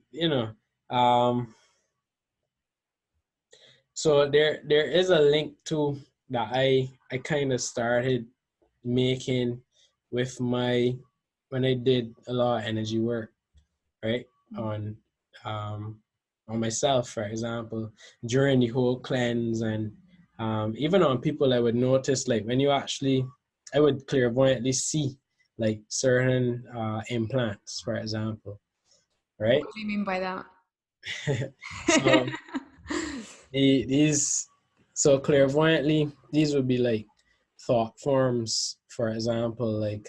B: so there is a link to that I kind of started making with when I did a lot of energy work, right? On um on myself, for example, during the whole cleanse, and even on people I would notice, like when you actually, I would clairvoyantly see like certain implants, for example,
A: What
B: right?
A: do you mean by that?
B: So these, so clairvoyantly, these would be like thought forms, for example, like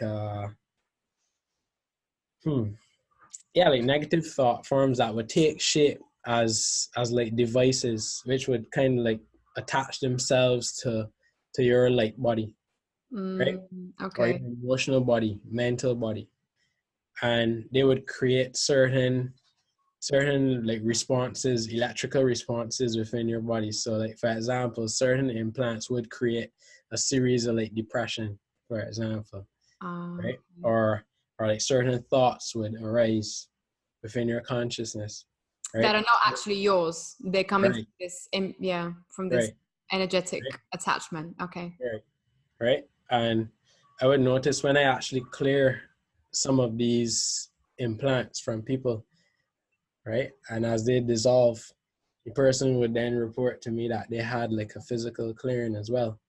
B: yeah, like negative thought forms that would take shape as like devices, which would kind of like attach themselves to your like body, right? Or your
A: Okay.
B: emotional body, mental body, and they would create certain like responses, electrical responses within your body. So like for example, certain implants would create a series of like depression, for example, right?
A: Okay.
B: Or like certain thoughts would arise within your consciousness,
A: That
B: right?
A: are not actually yours. They're coming from
B: Right,
A: this, from this
B: right,
A: energetic
B: right,
A: attachment. Okay.
B: right, right. And I would notice when I actually clear some of these implants from people, right? And as they dissolve, the person would then report to me that they had like a physical clearing as well,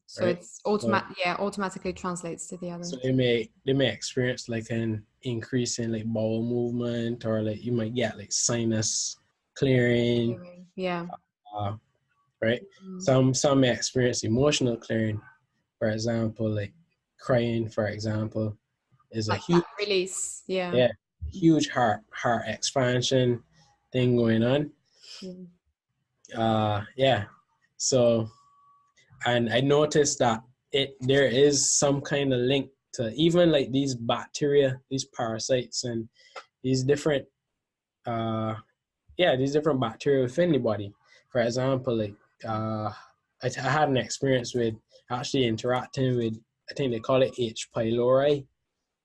A: So
B: right?
A: it's
B: So
A: automatically translates to the
B: so
A: others.
B: they may experience like an increase in like bowel movement, or like you might get like sinus clearing,
A: Yeah.
B: uh, right?
A: Mm.
B: Some may experience emotional clearing, for example, like crying, for example, is a
A: Like that
B: huge,
A: release. Yeah.
B: yeah, huge heart expansion thing going on.
A: Mm.
B: Yeah. So, and I noticed that there is some kind of link to even like these bacteria, these parasites, and these different these different bacteria within the body. For example, like I had an experience with actually interacting with, I think they call it H. pylori,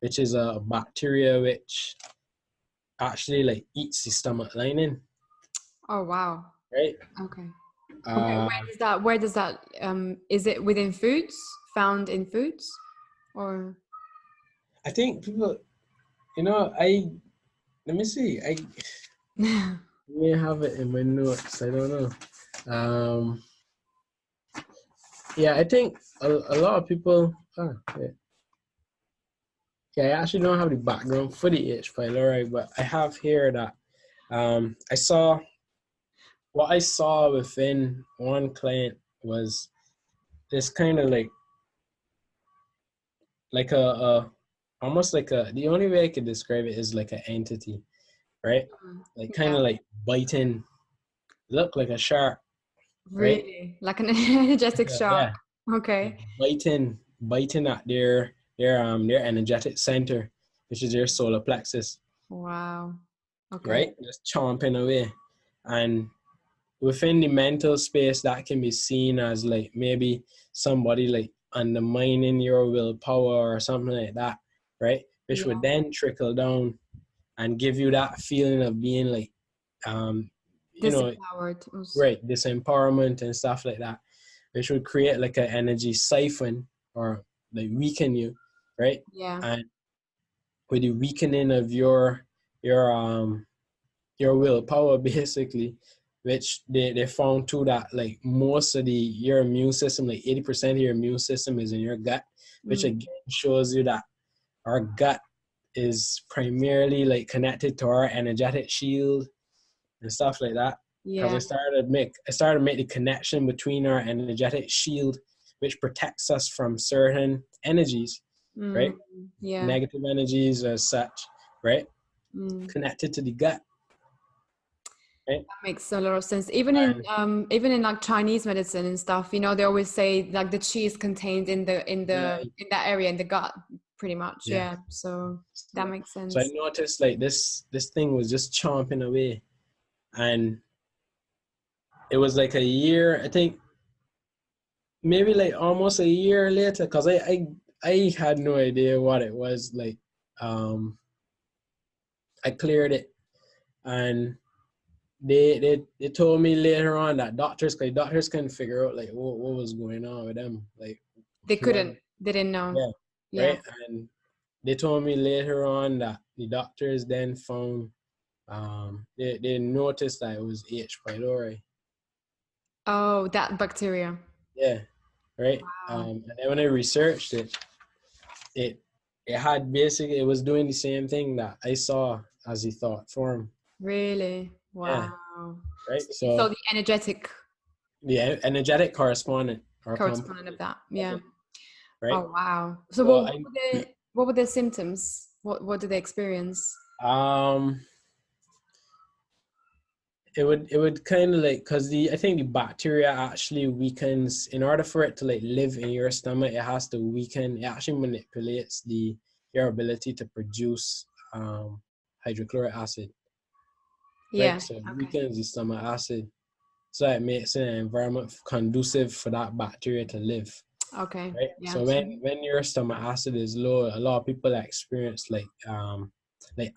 B: which is a bacteria which actually like eats the stomach lining,
A: Oh, wow.
B: right?
A: Okay. Okay.
B: Uh,
A: Where does that, is it within foods, found in foods, or?
B: I think people, let me see, I may have it in my notes. I don't know. Um, yeah, I think a lot of people. Yeah, I actually don't have the background for the H. pylori, but I have here that what I saw within one client was this kind of like a almost like the only way I could describe it is like an entity, right? Like kind
A: Yeah,
B: of like biting, look like a shark, right?
A: really, like an energetic shark.
B: Yeah,
A: Okay.
B: biting at their energetic center, which is their solar plexus,
A: Wow. Okay.
B: right? Just chomping away. And within the mental space, that can be seen as like maybe somebody like undermining your willpower or something like that, right? Which
A: Yeah.
B: would then trickle down and give you that feeling of being like, um, you know,
A: Disempowered.
B: right, disempowerment and stuff like that, which would create like an energy siphon or like weaken you, right?
A: Yeah.
B: And with the weakening of your your willpower basically, which they found too that like most of your immune system, like 80% of your immune system is in your gut, which
A: Mm.
B: again shows you that our gut is primarily like connected to our energetic shield and stuff like that. Because
A: Yeah.
B: I started to make the connection between our energetic shield, which protects us from certain energies,
A: Mm.
B: right?
A: Yeah.
B: Negative energies as such, right?
A: Mm.
B: Connected to the gut, right?
A: That makes a lot of sense.
B: And
A: Even in like Chinese medicine and stuff, they always say like the chi is contained in the
B: right,
A: in that area in the gut, pretty much.
B: yeah.
A: Yeah. So that
B: So,
A: makes
B: so I
A: sense.
B: noticed like this thing was just chomping away, and it was like a year, I think, maybe like almost a year later, because I had no idea what it was. Like, I cleared it, and they told me later on that doctors couldn't figure out like what was going on with them, like
A: They
B: what,
A: couldn't. They didn't know.
B: yeah,
A: Yeah.
B: right. And they told me later on that the doctors then found they noticed that it was H. pylori.
A: Oh, that bacteria.
B: Yeah, right.
A: Wow.
B: And then when I researched it, it had basically, it was doing the same thing that I saw as the thought form.
A: Really?
B: Yeah,
A: Wow.
B: right.
A: So you saw
B: So
A: the energetic
B: the energetic correspondent or
A: correspondent of
B: component
A: that.
B: of
A: Yeah.
B: it, right?
A: Oh, wow. So
B: So
A: what were their symptoms? What did they experience?
B: um it would kind of like, because the I think the bacteria actually weakens in order for it to like live in your stomach. It has to weaken. It actually manipulates your ability to produce hydrochloric acid, right?
A: Yeah.
B: So it
A: Okay.
B: weakens the stomach acid, so it makes an environment conducive for that bacteria to live,
A: Okay.
B: right?
A: Yeah.
B: So when your stomach acid is low, a lot of people experience like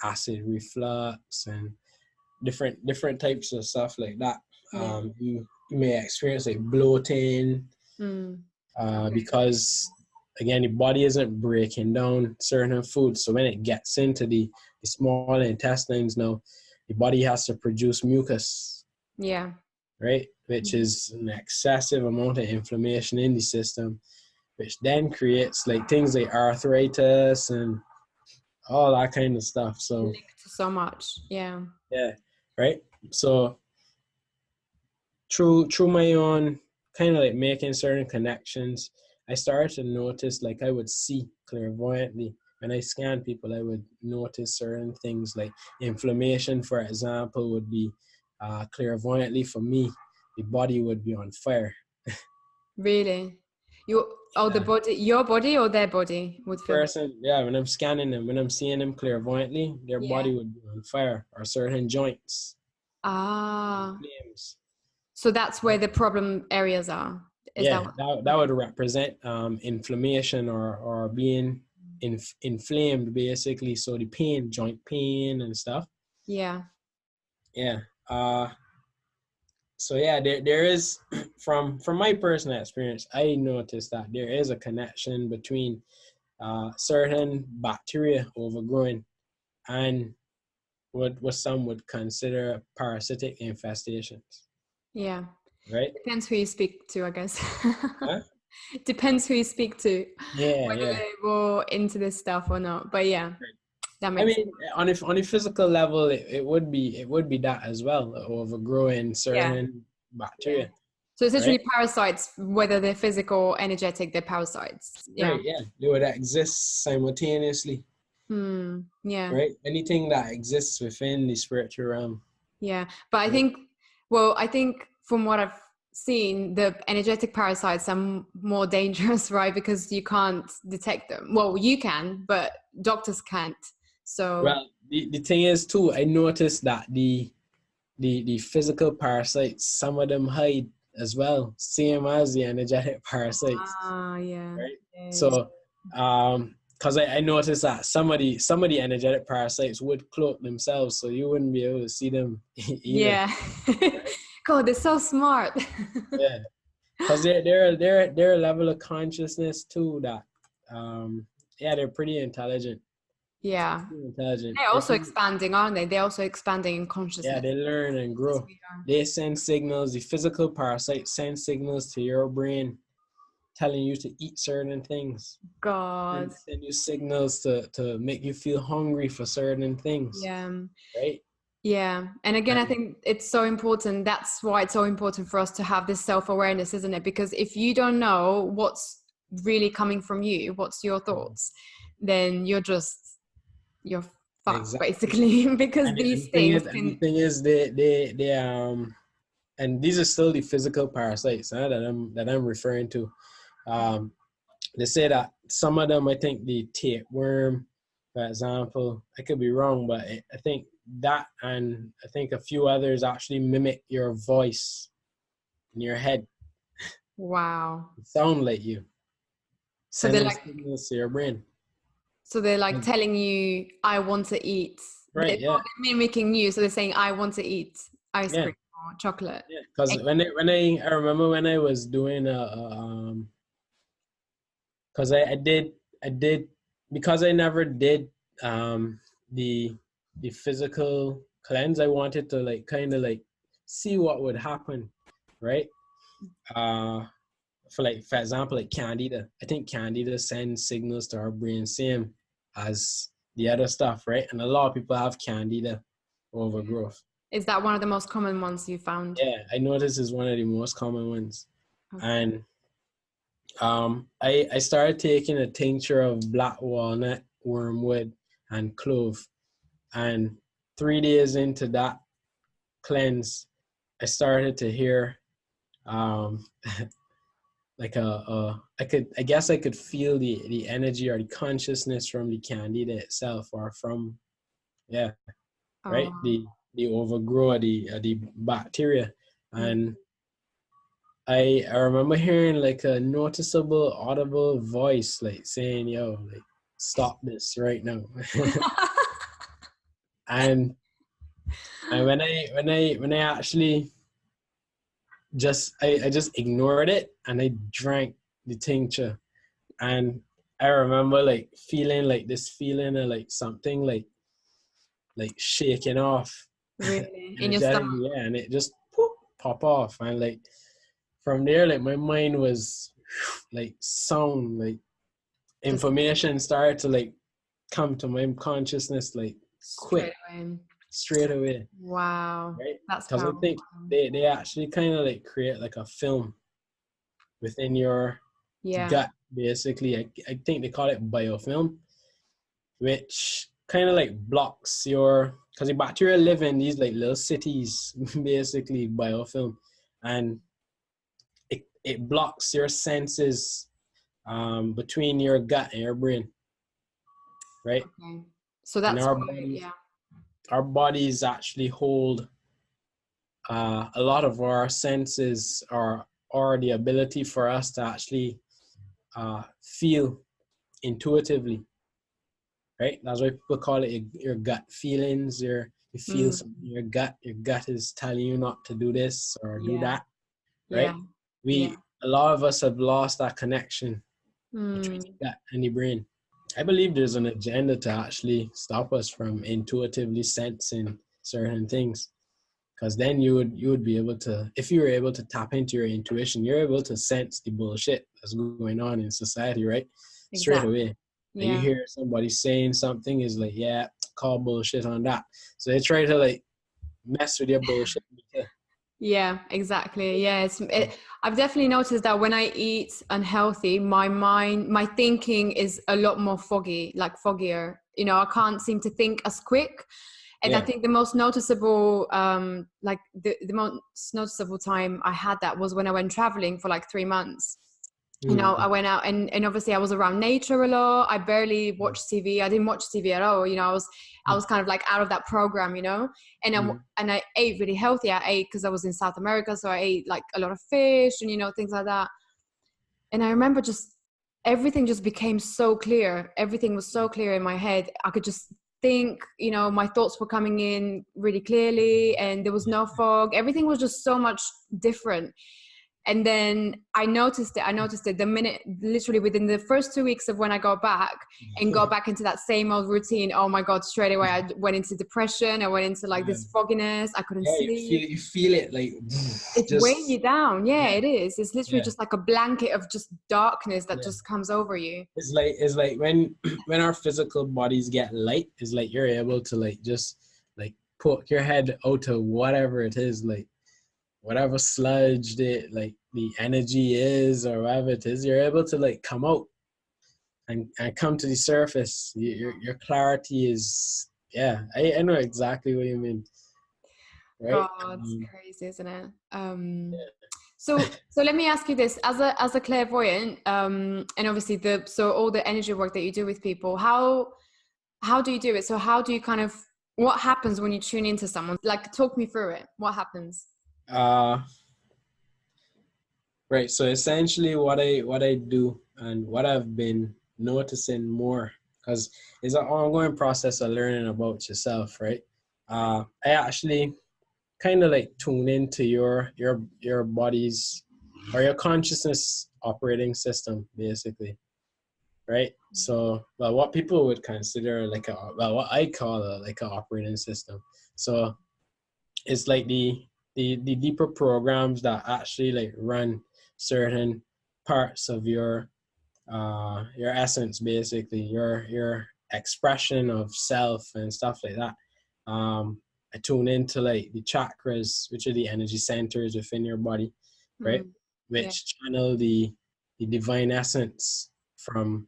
B: acid reflux and different types of stuff like that.
A: Yeah.
B: You may experience like bloating,
A: Mm. Okay.
B: because again the body isn't breaking down certain foods. So when it gets into the small intestines now, the body has to produce mucus,
A: Yeah.
B: right? Which
A: Mhm.
B: is an excessive amount of inflammation in the system, which then creates like things like arthritis and all that kind of stuff. So
A: Linked to so much. Yeah.
B: yeah, right. So through my own kind of like making certain connections, I started to notice like I would see clairvoyantly when I scan people. I would notice certain things like inflammation, for example, would be clairvoyantly for me. The body would be on fire,
A: Really? The body, your body or their body would feel.
B: Person, yeah, when I'm scanning them, when I'm seeing them clairvoyantly, their body would be on fire, or certain joints. Flames.
A: So that's where the problem areas are.
B: That would represent inflammation or being inflamed, basically. So the pain, joint pain and stuff.
A: Yeah.
B: So yeah, there is from my personal experience, I noticed that there is a connection between certain bacteria overgrowing and what some would consider parasitic infestations.
A: Yeah.
B: Right.
A: Depends who you speak to, I guess.
B: Huh?
A: Depends who you speak to.
B: Yeah.
A: Whether they're more into this stuff or not. But yeah.
B: Right.
A: That makes sense.
B: On a physical level, it would be that as well, overgrowing certain bacteria.
A: Yeah. So essentially, parasites, whether they're physical or energetic, they're parasites. Yeah.
B: Right. Yeah. They would exist simultaneously.
A: Yeah.
B: Right. Anything that exists within the spiritual realm.
A: Yeah. But I think from what I've seen, the energetic parasites are more dangerous, right? Because you can't detect them. Well, you can, but doctors can't. So.
B: Well, the thing is too, I noticed that the physical parasites, some of them hide as well, same as the energetic parasites.
A: Yeah.
B: Right.
A: Yeah.
B: So, because I noticed that some of the energetic parasites would cloak themselves, so you wouldn't be able to see them either.
A: Yeah. Right? God, they're so smart.
B: Yeah. Because they're a level of consciousness too that, they're pretty intelligent.
A: Yeah.
B: Intelligent.
A: They're also expanding, aren't they? They're also expanding in consciousness.
B: Yeah, they learn and grow. They send signals. The physical parasites send signals to your brain telling you to eat certain things.
A: God.
B: And send you signals to make you feel hungry for certain things.
A: Yeah.
B: Right?
A: Yeah. And again, I think it's so important. That's why it's so important for us to have this self-awareness, isn't it? Because if you don't know what's really coming from you, what's your thoughts, then you're fucked, basically. Because these things
B: the thing is they and these are still the physical parasites that I'm referring to. They say that some of them, I think the tapeworm, for example, I could be wrong, but I think that, and I think a few others actually mimic your voice in your head.
A: Wow.
B: Sound like you.
A: So they're like
B: signals to your brain.
A: So they're like telling you, I want to eat.
B: Right,
A: they're mimicking you. So they're saying, I want to eat ice cream or chocolate.
B: Yeah, because I remember when I was doing because I did because I never did the physical cleanse. I wanted to kind of see what would happen, right? For example, like Candida. I think Candida sends signals to our brain same as the other stuff, right? And a lot of people have Candida overgrowth.
A: Is that one of the most common ones you found?
B: Yeah, I noticed it's one of the most common ones. Okay. And I started taking a tincture of black walnut, wormwood, and clove. And 3 days into that cleanse, I started to hear I guess I could feel the energy or the consciousness from the Candida itself, or from right, the overgrowth, the bacteria. And I remember hearing like a noticeable audible voice saying, yo, stop this right now. and when I actually I just ignored it and I drank the tincture, and I remember feeling this feeling of something like shaking off.
A: Really? In your stomach?
B: Yeah, and it just pop off, and from there my mind was sound information started to come to my consciousness quick. Straight away.
A: Wow.
B: Right?
A: That's
B: because I think they actually kind of create a film within your gut, basically. I think they call it biofilm, which kind of blocks because the bacteria live in these little cities, basically biofilm, and it blocks your senses between your gut and your brain, right?
A: Okay. So
B: And
A: that's why, yeah.
B: our bodies actually hold a lot of our senses, or the ability for us to actually feel intuitively, right? That's why people call it your gut feelings. You feel
A: Mm,
B: something in your gut. Your gut is telling you not to do this or do
A: yeah.
B: that,
A: Yeah.
B: right?
A: Yeah.
B: A lot of us have lost that connection between
A: Mm,
B: the gut and the brain. I believe there's an agenda to actually stop us from intuitively sensing certain things. Because then you would be able to, if you were able to tap into your intuition, you're able to sense the bullshit that's going on in society, right? Straight
A: exactly.
B: away. And you
A: Yeah.
B: hear somebody saying something, is like, yeah, call bullshit on that. So they try to like mess with your bullshit.
A: Yeah, exactly. Yeah, I've definitely noticed that when I eat unhealthy, my thinking is a lot more foggy, like foggier. You know, I can't seem to think as quick. And I
B: Yeah.
A: think the most noticeable, like the most noticeable time I had that was when I went traveling for like 3 months. You know, I
B: Mm.
A: went out and obviously I was around nature a lot. I barely watched TV. I didn't watch TV at all. You know, I was kind of like out of that program, you know,
B: Mm.
A: and I ate really healthy. I ate because I was in South America. So I ate like a lot of fish and, you know, things like that. And I remember just everything just became so clear. Everything was so clear in my head. I could just think, you know, my thoughts were coming in really clearly and there was no fog. Everything was just so much different. And then I noticed it the minute, literally within the first 2 weeks of when I got back and got back into that same old routine. Oh my God, straight away I went into depression. I went into like
B: Yeah.
A: this fogginess. I couldn't
B: Yeah,
A: sleep.
B: you feel it like
A: It's weighing you
B: just
A: down. Yeah,
B: yeah,
A: it is. It's literally
B: yeah,
A: just like a blanket of just darkness that
B: yeah.
A: just comes over you.
B: It's like when when our physical bodies get light, it's like you're able to like just like put your head out to whatever it is, like whatever sludge the energy is or whatever it is, you're able to like come out and come to the surface. Your clarity is, yeah, I know exactly what you mean, right?
A: God, it's crazy, isn't it?
B: Yeah.
A: So let me ask you this: as a clairvoyant, and obviously so all the energy work that you do with people, how do you do it? So how do you kind of, what happens when you tune into someone? Like, talk me through it. What happens?
B: uh right, so essentially what I do and what I've been noticing more, because it's an ongoing process of learning about yourself, right? I actually kind of like tune into your body's or your consciousness operating system, basically, right? So, well, what people would consider like what I call like an operating system. So it's like the deeper programs that actually like run certain parts of your essence, basically your expression of self and stuff like that. I tune into like the chakras, which are the energy centers within your body, right?
A: Mm, yeah,
B: Which channel the divine essence from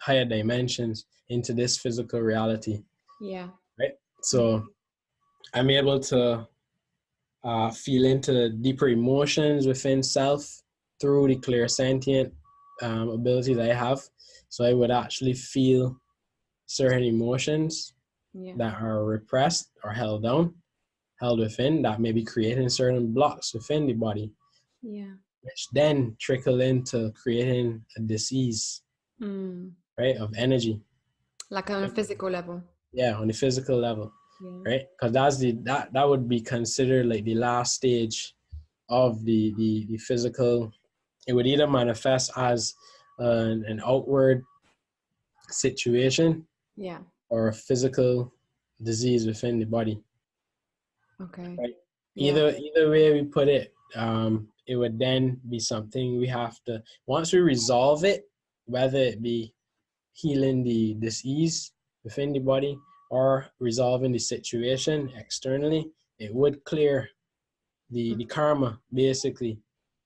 B: higher dimensions into this physical reality,
A: yeah,
B: right? So I'm able to feel into deeper emotions within self through the clairsentient ability that I have. So I would actually feel certain emotions
A: yeah,
B: that are repressed or held down, held within, that may be creating certain blocks within the body,
A: yeah.
B: which then trickle into creating a disease,
A: Mm.
B: right, of energy.
A: Like on a physical level.
B: Yeah, on the physical level,
A: Yeah.
B: right? Because that would be considered like the last stage of the physical. It would either manifest as an outward situation
A: Yeah.
B: or a physical disease within the body,
A: Okay.
B: right?
A: Yeah.
B: Either way we put it, it would then be something we have to, once we resolve it, whether it be healing the disease within the body or resolving the situation externally, it would clear the karma, basically,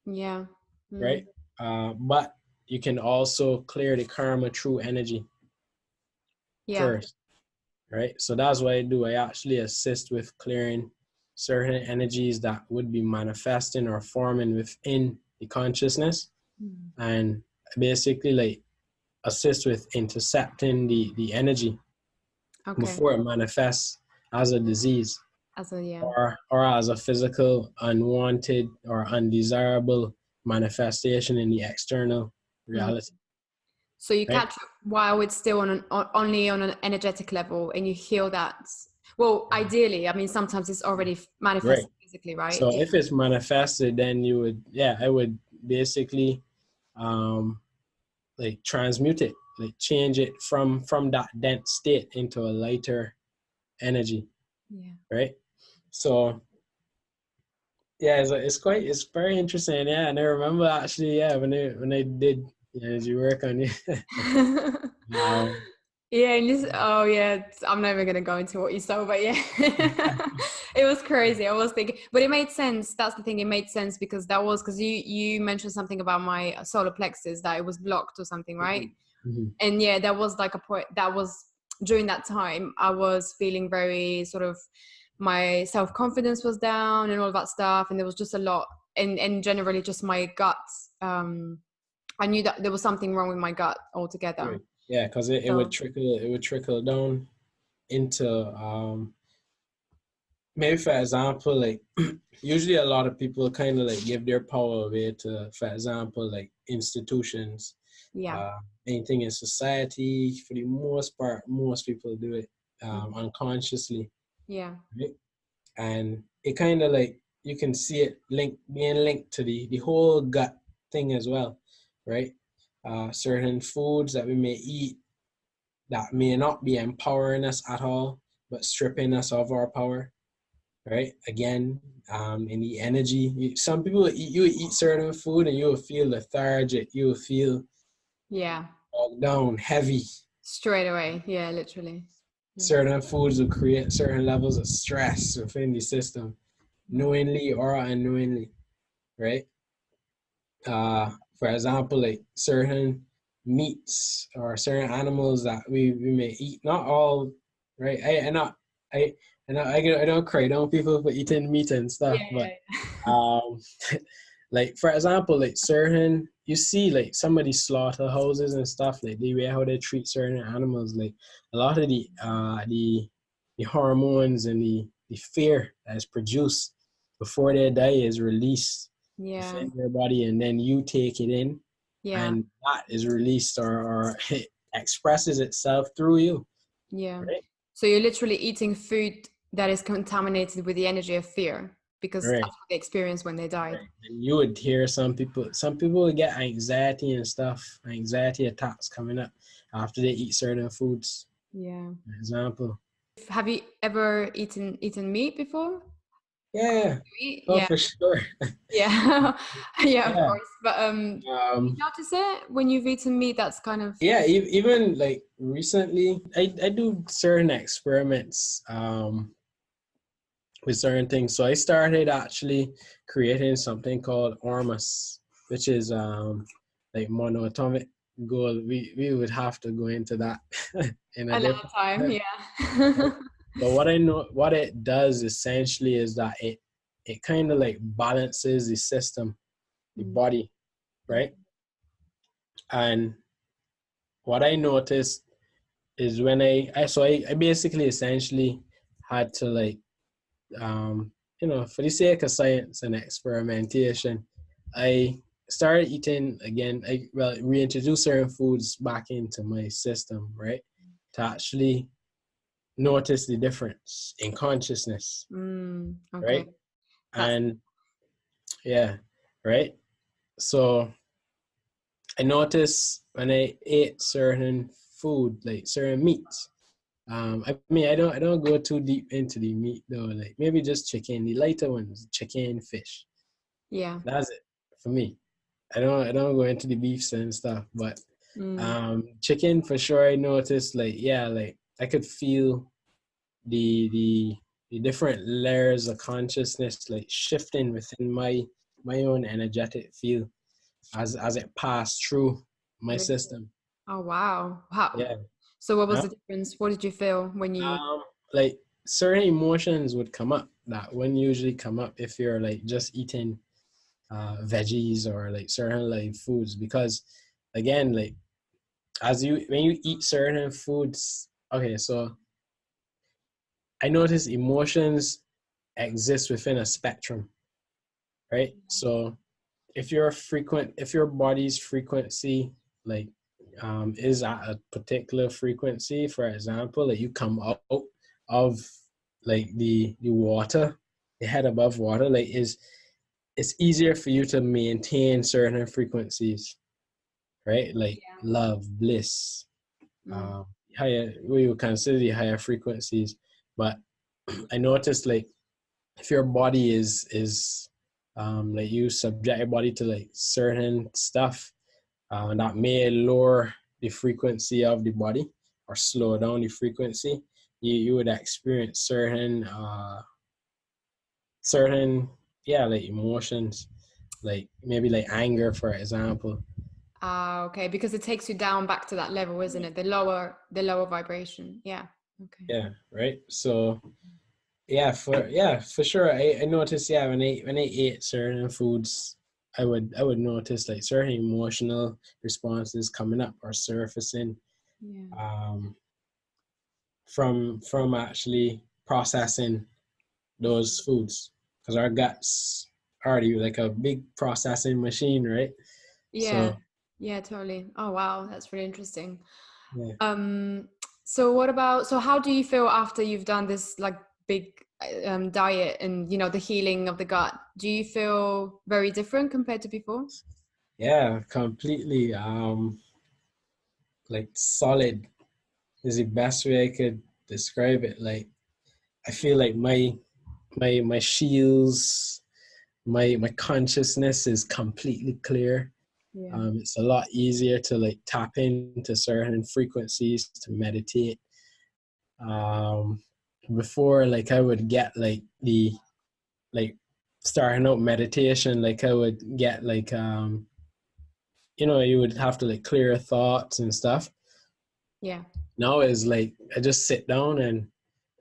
A: Yeah. Mm.
B: right? But you can also clear the karma through energy
A: Yeah.
B: first, right? So that's what I do. I actually assist with clearing certain energies that would be manifesting or forming within the consciousness,
A: Mm.
B: and basically like assist with intercepting the energy
A: Okay.
B: before it manifests as a disease,
A: As a, yeah.
B: or as a physical unwanted or undesirable manifestation in the external
A: Mm.
B: reality,
A: So you
B: right?
A: catch it while it's still only on an energetic level, and you heal that. Well, ideally, I mean, sometimes it's already
B: Right.
A: manifested physically, right?
B: So
A: Yeah.
B: if it's manifested, then you would, yeah, I would basically um, like transmute it, like change it from that dense state into a lighter energy,
A: Yeah.
B: right? So yeah, it's very interesting, yeah. And I remember actually, yeah, when I did energy work on it, um,
A: Yeah, and just, oh yeah, I'm not even gonna go into what you saw, but yeah, it was crazy. I was thinking, but it made sense. That's the thing. It made sense because that was because you mentioned something about my solar plexus that it was blocked or something, right?
B: mhm,
A: And yeah, that was like a point. That was during that time. I was feeling very sort of, my self confidence was down and all that stuff, and there was just a lot, and generally just my gut. I knew that there was something wrong with my gut altogether.
B: right. Yeah, because
A: So
B: it would trickle down into maybe for example, like usually a lot of people kind of like give their power away to, for example, like institutions,
A: yeah.
B: uh, anything in society. For the most part, most people do it unconsciously,
A: Yeah.
B: right? And it kind of like you can see it being linked to the whole gut thing as well, right? Certain foods that we may eat that may not be empowering us at all, but stripping us of our power, right? Again, in the energy, some people you eat certain food and you will feel lethargic, you will feel
A: Yeah.
B: bogged down, heavy.
A: Straight away. Yeah, literally. Yeah.
B: Certain foods will create certain levels of stress within the system, knowingly or unknowingly, right? For example, like certain meats or certain animals that we may eat, not all, right? I I don't cry down people for eating meat and stuff,
A: Yeah.
B: but
A: Yeah.
B: um like for example, like certain you see like some of these slaughterhouses and stuff, like the way how they treat certain animals, like a lot of the hormones and the fear that is produced before they die is released
A: Yeah.
B: within your body, and then you take it in,
A: Yeah.
B: and that is released, or it expresses itself through you,
A: Yeah.
B: right?
A: So you're literally eating food that is contaminated with the energy of fear because that's
B: Right.
A: what they experienced when they died.
B: Right. And you would hear some people would get anxiety and stuff, anxiety attacks coming up after they eat certain foods.
A: Yeah.
B: For example.
A: Have you ever eaten meat before?
B: Yeah. Oh,
A: Yeah.
B: for sure.
A: Yeah. Yeah, of
B: Yeah.
A: course. But you
B: Um,
A: notice it when you've eaten meat that's kind of,
B: yeah, even like recently, I do certain experiments with certain things. So I started actually creating something called Ormus, which is like monoatomic gold. We would have to go into that in a
A: another
B: different
A: time.
B: time.
A: Yeah.
B: But what I know, what it does essentially is that it kind of like balances the system, the
A: Mm.
B: body, right? And what I noticed is when I basically essentially had to like for the sake of science and experimentation, I started eating again. I reintroduced certain foods back into my system, right? To actually notice the difference in consciousness,
A: Okay.
B: right?
A: That's
B: And yeah, right. So I noticed when I ate certain food, like certain meats. I mean, I don't go too deep into the meat though. Like maybe just chicken, the lighter ones, chicken, fish.
A: yeah.
B: That's it for me. I don't go into the beefs and stuff, but
A: Mm.
B: chicken for sure. I noticed like yeah, like I could feel the the the different layers of consciousness like shifting within my own energetic field as it passed through my
A: Really?
B: system.
A: Oh wow. How?
B: Yeah.
A: So what was
B: Huh?
A: the difference? What did you feel when you?
B: Like certain emotions would come up that wouldn't usually come up if you're like just eating veggies or like certain like foods, because again, like when you eat certain foods, okay, so I notice emotions exist within a spectrum, right? So if your body's frequency like is at a particular frequency, for example, like you come out of like the water, the head above water, like it's easier for you to maintain certain frequencies, right? Like love, bliss, higher, we would consider the higher frequencies. But I noticed like if your body is like you subject your body to like certain stuff that may lower the frequency of the body or slow down the frequency, you would experience certain like emotions, like maybe like anger, for example.
A: Okay, because it takes you down back to that level, isn't it? The lower vibration. Yeah. Okay.
B: Yeah, right. So for sure. I noticed, when I ate certain foods, I would notice like certain emotional responses coming up or surfacing
A: Yeah.
B: From actually processing those foods, because our guts already like a big processing machine, right?
A: Yeah.
B: So
A: Yeah, totally. Oh wow, that's really interesting.
B: yeah.
A: So how do you feel after you've done this like big diet and the healing of the gut? Do you feel very different compared to before?
B: Yeah, completely. Like solid is the best way I could describe it. Like I feel like my shields, my consciousness is completely clear.
A: Yeah.
B: It's a lot easier to like tap into certain frequencies to meditate. Um, Before, like I would get like like starting out meditation, like I would get like you would have to like clear your thoughts and stuff.
A: Yeah.
B: Now is like I just sit down and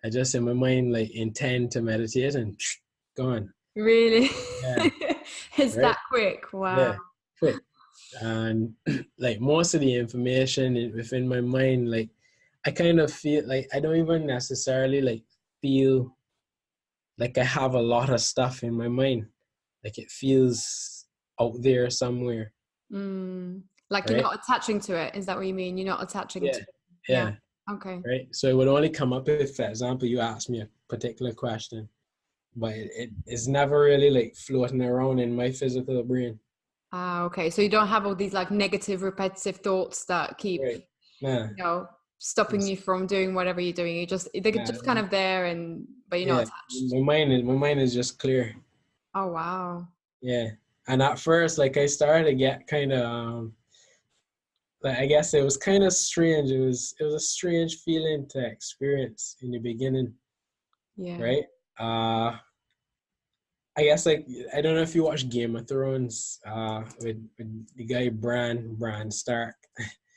B: I just in my mind like intend to meditate and gone.
A: Really?
B: Yeah,
A: It's
B: right.
A: that quick. Wow.
B: Yeah, quick. And like most of the information within my mind, like I kind of feel like I don't even necessarily like feel like I have a lot of stuff in my mind. Like it feels out there somewhere,
A: Like you're
B: right?
A: not attaching to it. Is that what you mean? You're not attaching to
B: Yeah,
A: it. Yeah.
B: yeah,
A: Okay.
B: right. So it would only come up if, for example, you asked me a particular question, but it's never really like floating around in my physical brain.
A: Okay. So you don't have all these like negative, repetitive thoughts that keep,
B: Right. Nah.
A: stopping
B: It's,
A: you from doing whatever you're doing. They're
B: nah.
A: just kind of there but you're not
B: Yeah.
A: attached.
B: My mind is just clear.
A: Oh, wow.
B: Yeah. And at first, like I started to get kind of like I guess it was kind of strange. It was a strange feeling to experience in the beginning,
A: Yeah.
B: right? Uh I guess like I don't know if you watch Game of Thrones with the guy Bran Stark.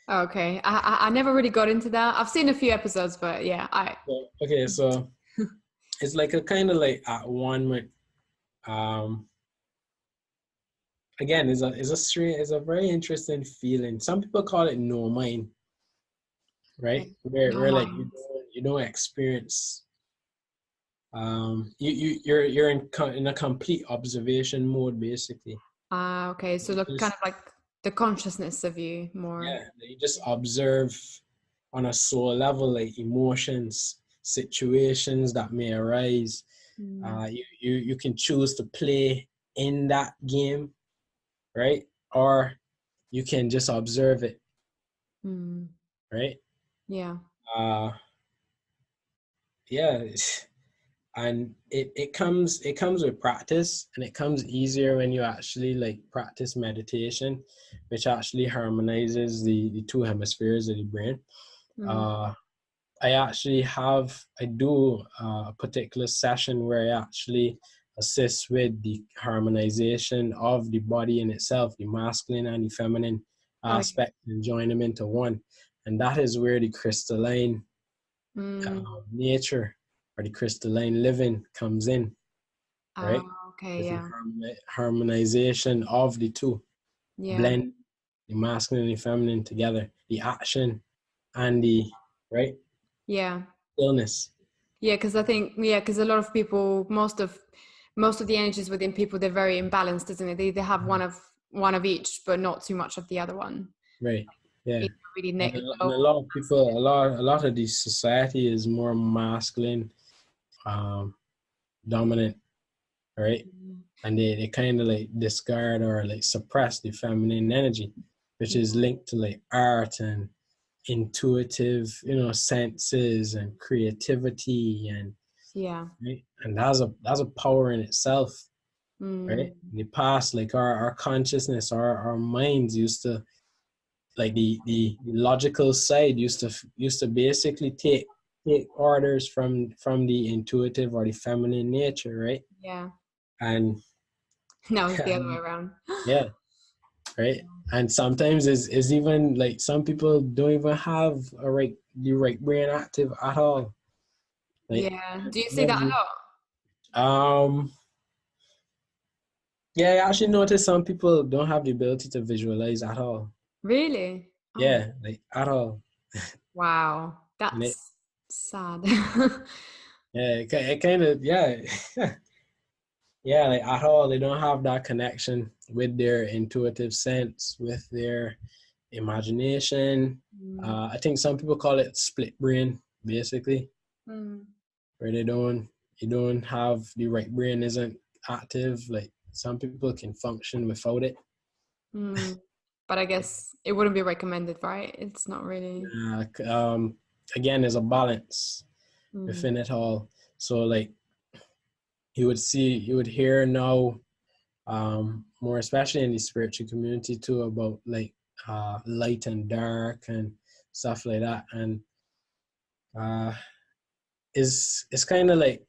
A: Okay. I never really got into that. I've seen a few episodes, but yeah,
B: Okay, so it's like a kind of like at one point, um again is a very interesting feeling. Some people call it no mind, right?
A: no
B: Where like
A: mind.
B: you don't experience you're in a complete observation mode basically.
A: Okay. So look, kind
B: Just
A: of like the consciousness of you more.
B: yeah, you just observe on a soul level like emotions, situations that may arise.
A: Mm.
B: You can choose to play in that game, right? Or you can just observe it,
A: Mm.
B: right?
A: Yeah.
B: Uh yeah, and it comes with practice, and it comes easier when you actually like practice meditation, which actually harmonizes the two hemispheres of the brain.
A: Mm.
B: uh I do a particular session where I actually assist with the harmonization of the body in itself, the masculine and the feminine
A: Oh,
B: aspect, and join them into one. And that is where the crystalline
A: yeah.
B: nature or the crystalline living comes in,
A: Ah,
B: right?
A: Okay,
B: with the
A: yeah.
B: harmonization of the two,
A: Yeah.
B: blend the masculine and the feminine together, the action and the right
A: Yeah.
B: stillness.
A: Yeah, because I think, yeah, because a lot of people, most of the energies within people, they're very imbalanced, isn't it? They have one of each, but not too much of the other one.
B: Right. Yeah.
A: It's really
B: And a lot of people, a lot of the society is more masculine, dominant, right? And they kind of like discard or like suppress the feminine energy, which is linked to like art and intuitive, senses and creativity and
A: Yeah.
B: right? And that's a power in itself, right?
A: Mm.
B: In the past, like our consciousness, our minds used to like the logical side used to basically take orders from the intuitive or the feminine nature, right?
A: Yeah.
B: And
A: Now it's the other way around.
B: yeah, right. And sometimes is even like some people don't even have the right brain active at all. Like
A: Yeah. Do you see that a
B: maybe
A: lot?
B: um yeah, I actually noticed some people don't have the ability to visualize at all.
A: Really? Oh,
B: Yeah, like at all.
A: wow.
B: And it
A: That's sad.
B: yeah, it kind of yeah. Yeah, like at all, they don't have that connection with their intuitive sense, with their imagination.
A: Mm.
B: I think some people call it split brain, basically,
A: Mm.
B: where you don't have the right brain isn't active. Like some people can function without it.
A: Mm. But I guess it wouldn't be recommended, right? It's not really.
B: Again, there's a balance
A: Mm.
B: within it all. So like you would hear now more especially in the spiritual community too about like light and dark and stuff like that and uh it's kind of like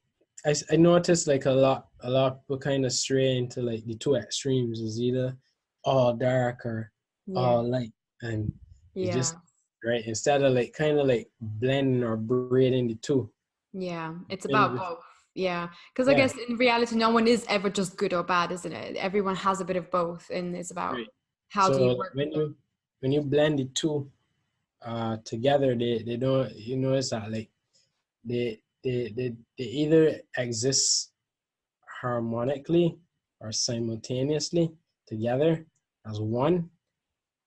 B: I noticed like a lot of people kind of stray into like the two extremes is either all dark or
A: Yeah.
B: all light and it
A: Yeah.
B: just right instead of like kind of like blending or braiding the two.
A: Yeah. It's
B: And
A: about both. Yeah. Because I
B: yeah,
A: guess in reality, no one is ever just good or bad, isn't it? Everyone has a bit of both, and it's about
B: right.
A: how do you
B: So
A: work with
B: when
A: them.
B: you blend the two together they don't you notice that like they either exist harmonically or simultaneously together as one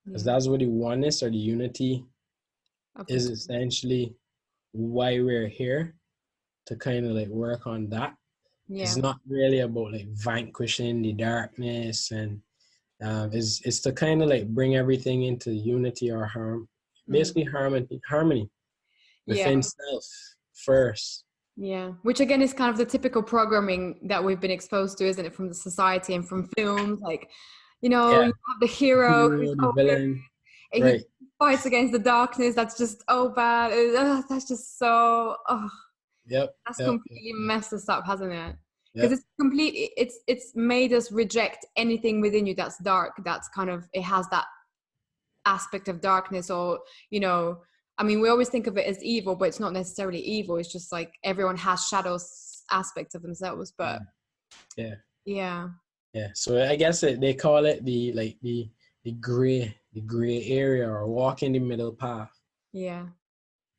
B: because
A: Yeah.
B: that's what the oneness or the unity
A: Of the
B: is
A: two.
B: essentially why we're here to kind of like work on that. It's
A: Yeah.
B: not really about like vanquishing the darkness and it's to kind of like bring everything into unity or
A: Mm.
B: basically harmony
A: Yeah.
B: within self first.
A: Yeah, which again is kind of the typical programming that we've been exposed to, isn't it, from the society and from films? Like,
B: Yeah,
A: you have the hero who's
B: hero, the
A: so good
B: villain,
A: and he
B: right?
A: fights against the darkness. That's just oh bad. That's just so
B: Yep,
A: that's
B: yep, yep,
A: completely messed us up, hasn't it? Because
B: yep.
A: it's made us reject anything within you that's dark. That's kind of it has that aspect of darkness or you know I mean we always think of it as evil but it's not necessarily evil, it's just like everyone has shadows aspects of themselves
B: Yeah,
A: but
B: yeah,
A: yeah.
B: yeah. So I guess they call it the gray area or walk in the middle path,
A: Yeah.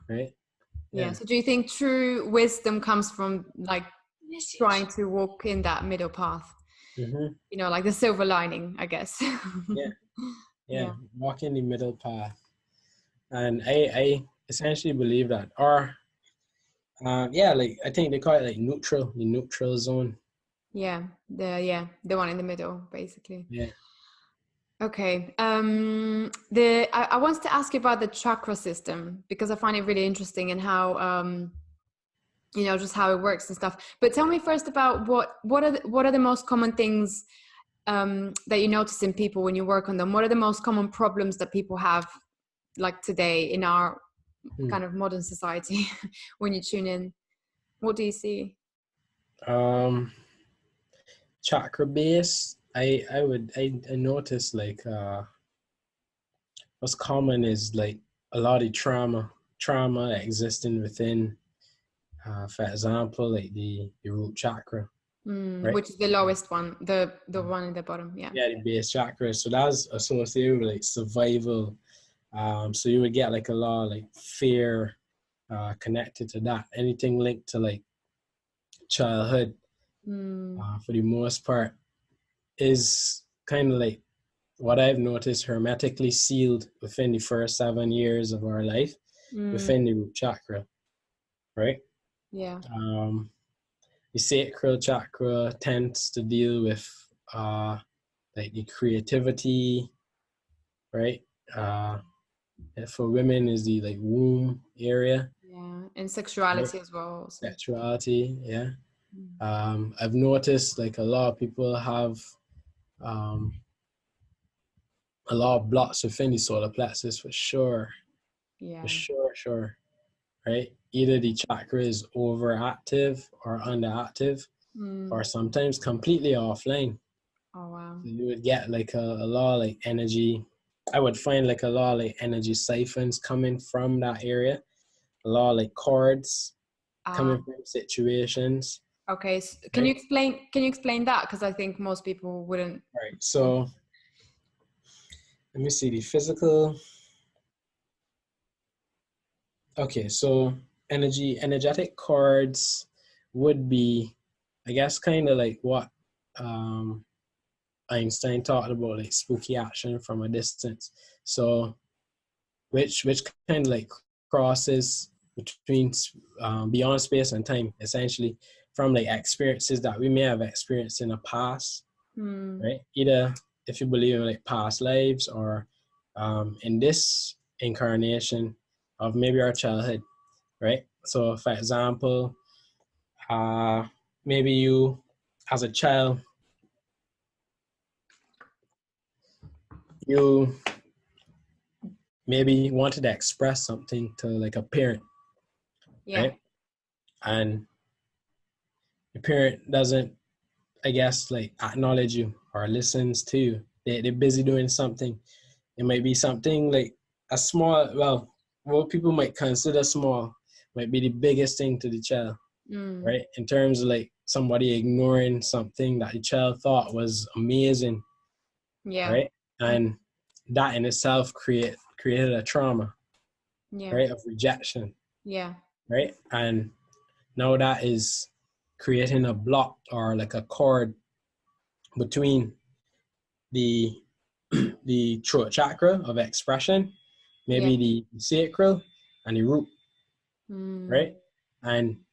B: right?
A: Yeah,
B: Yeah.
A: so do you think true wisdom comes from like trying to walk in that middle path,
B: Mm-hmm.
A: like the silver lining, I guess?
B: Yeah, yeah.
A: Yeah.
B: Walk in the middle path, and I essentially believe that, or yeah, like I think they call it like neutral, the neutral zone.
A: The one in the middle basically.
B: Yeah.
A: Okay. I wanted to ask you about the chakra system because I find it really interesting and how just how it works and stuff. But tell me first about what are the most common things that you notice in people when you work on them? What are the most common problems that people have like today in our
B: Hmm.
A: kind of modern society when you tune in? What do you see?
B: Um, chakra base. I notice like what's common is like a lot of trauma existing within, for example, like the root chakra. right?
A: Which is the lowest one, the one in the bottom. Yeah.
B: Yeah, the base chakra. So that's associated with like survival. So you would get like a lot of like fear connected to that. Anything linked to like childhood, for the most part, is kind of like what I've noticed hermetically sealed within the first 7 years of our life within the root chakra, right?
A: Yeah.
B: The sacral chakra tends to deal with like the creativity, right? For women is the like womb area.
A: Yeah, and
B: Right?
A: sexuality as well. Also.
B: Sexuality, yeah. I've noticed like a lot of people have um, a lot of blocks within the solar plexus for sure.
A: Yeah.
B: For sure. Right? Either the chakra is overactive or underactive, or sometimes completely offline.
A: Oh wow.
B: So you would get like a lot of like energy. I would find like a lot of like energy siphons coming from that area. A lot of like cords coming from situations.
A: Okay. So can
B: Right?
A: you explain that? Because I think most people wouldn't.
B: Right. So let me see the physical. Okay, so energetic cords would be, I guess, kind of like what um, Einstein talked about, like spooky action from a distance. So, which kind of like crosses between beyond space and time, essentially, from like experiences that we may have experienced in the past, right? Either if you believe in like past lives or in this incarnation of maybe our childhood, right? So, for example, maybe you, as a child, you maybe wanted to express something to like a parent,
A: Yeah.
B: right? And the parent doesn't, I guess, like acknowledge you or listens to you. They're busy doing something. It might be something like a small, well, what people might consider small, might be the biggest thing to the child, right? In terms of like somebody ignoring something that the child thought was amazing,
A: Yeah.
B: right? And that in itself created a trauma,
A: Yeah.
B: right, of rejection,
A: Yeah.
B: right? And now that is creating a block or like a cord between the the throat chakra of expression,
A: Yeah.
B: maybe the sacral and the root, right? And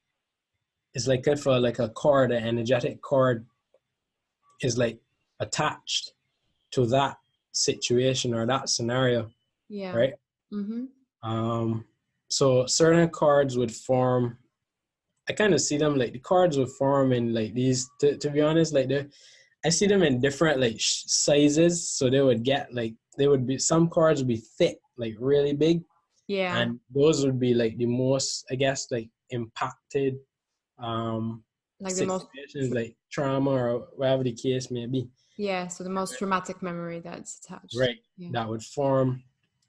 B: it's like if like a cord, an energetic cord is like attached to that situation or that scenario,
A: Yeah.
B: right? So certain cards would form. I kind of see them like the cards would form in like these. To be honest, like I see them in different like sizes. So they would get like they would be some cards would be thick, like really big,
A: Yeah.
B: and those would be like the most, I guess, like impacted
A: Like the most.
B: situations, like trauma or whatever the case may be.
A: Yeah. So the most traumatic memory that's attached.
B: Right.
A: Yeah.
B: That would form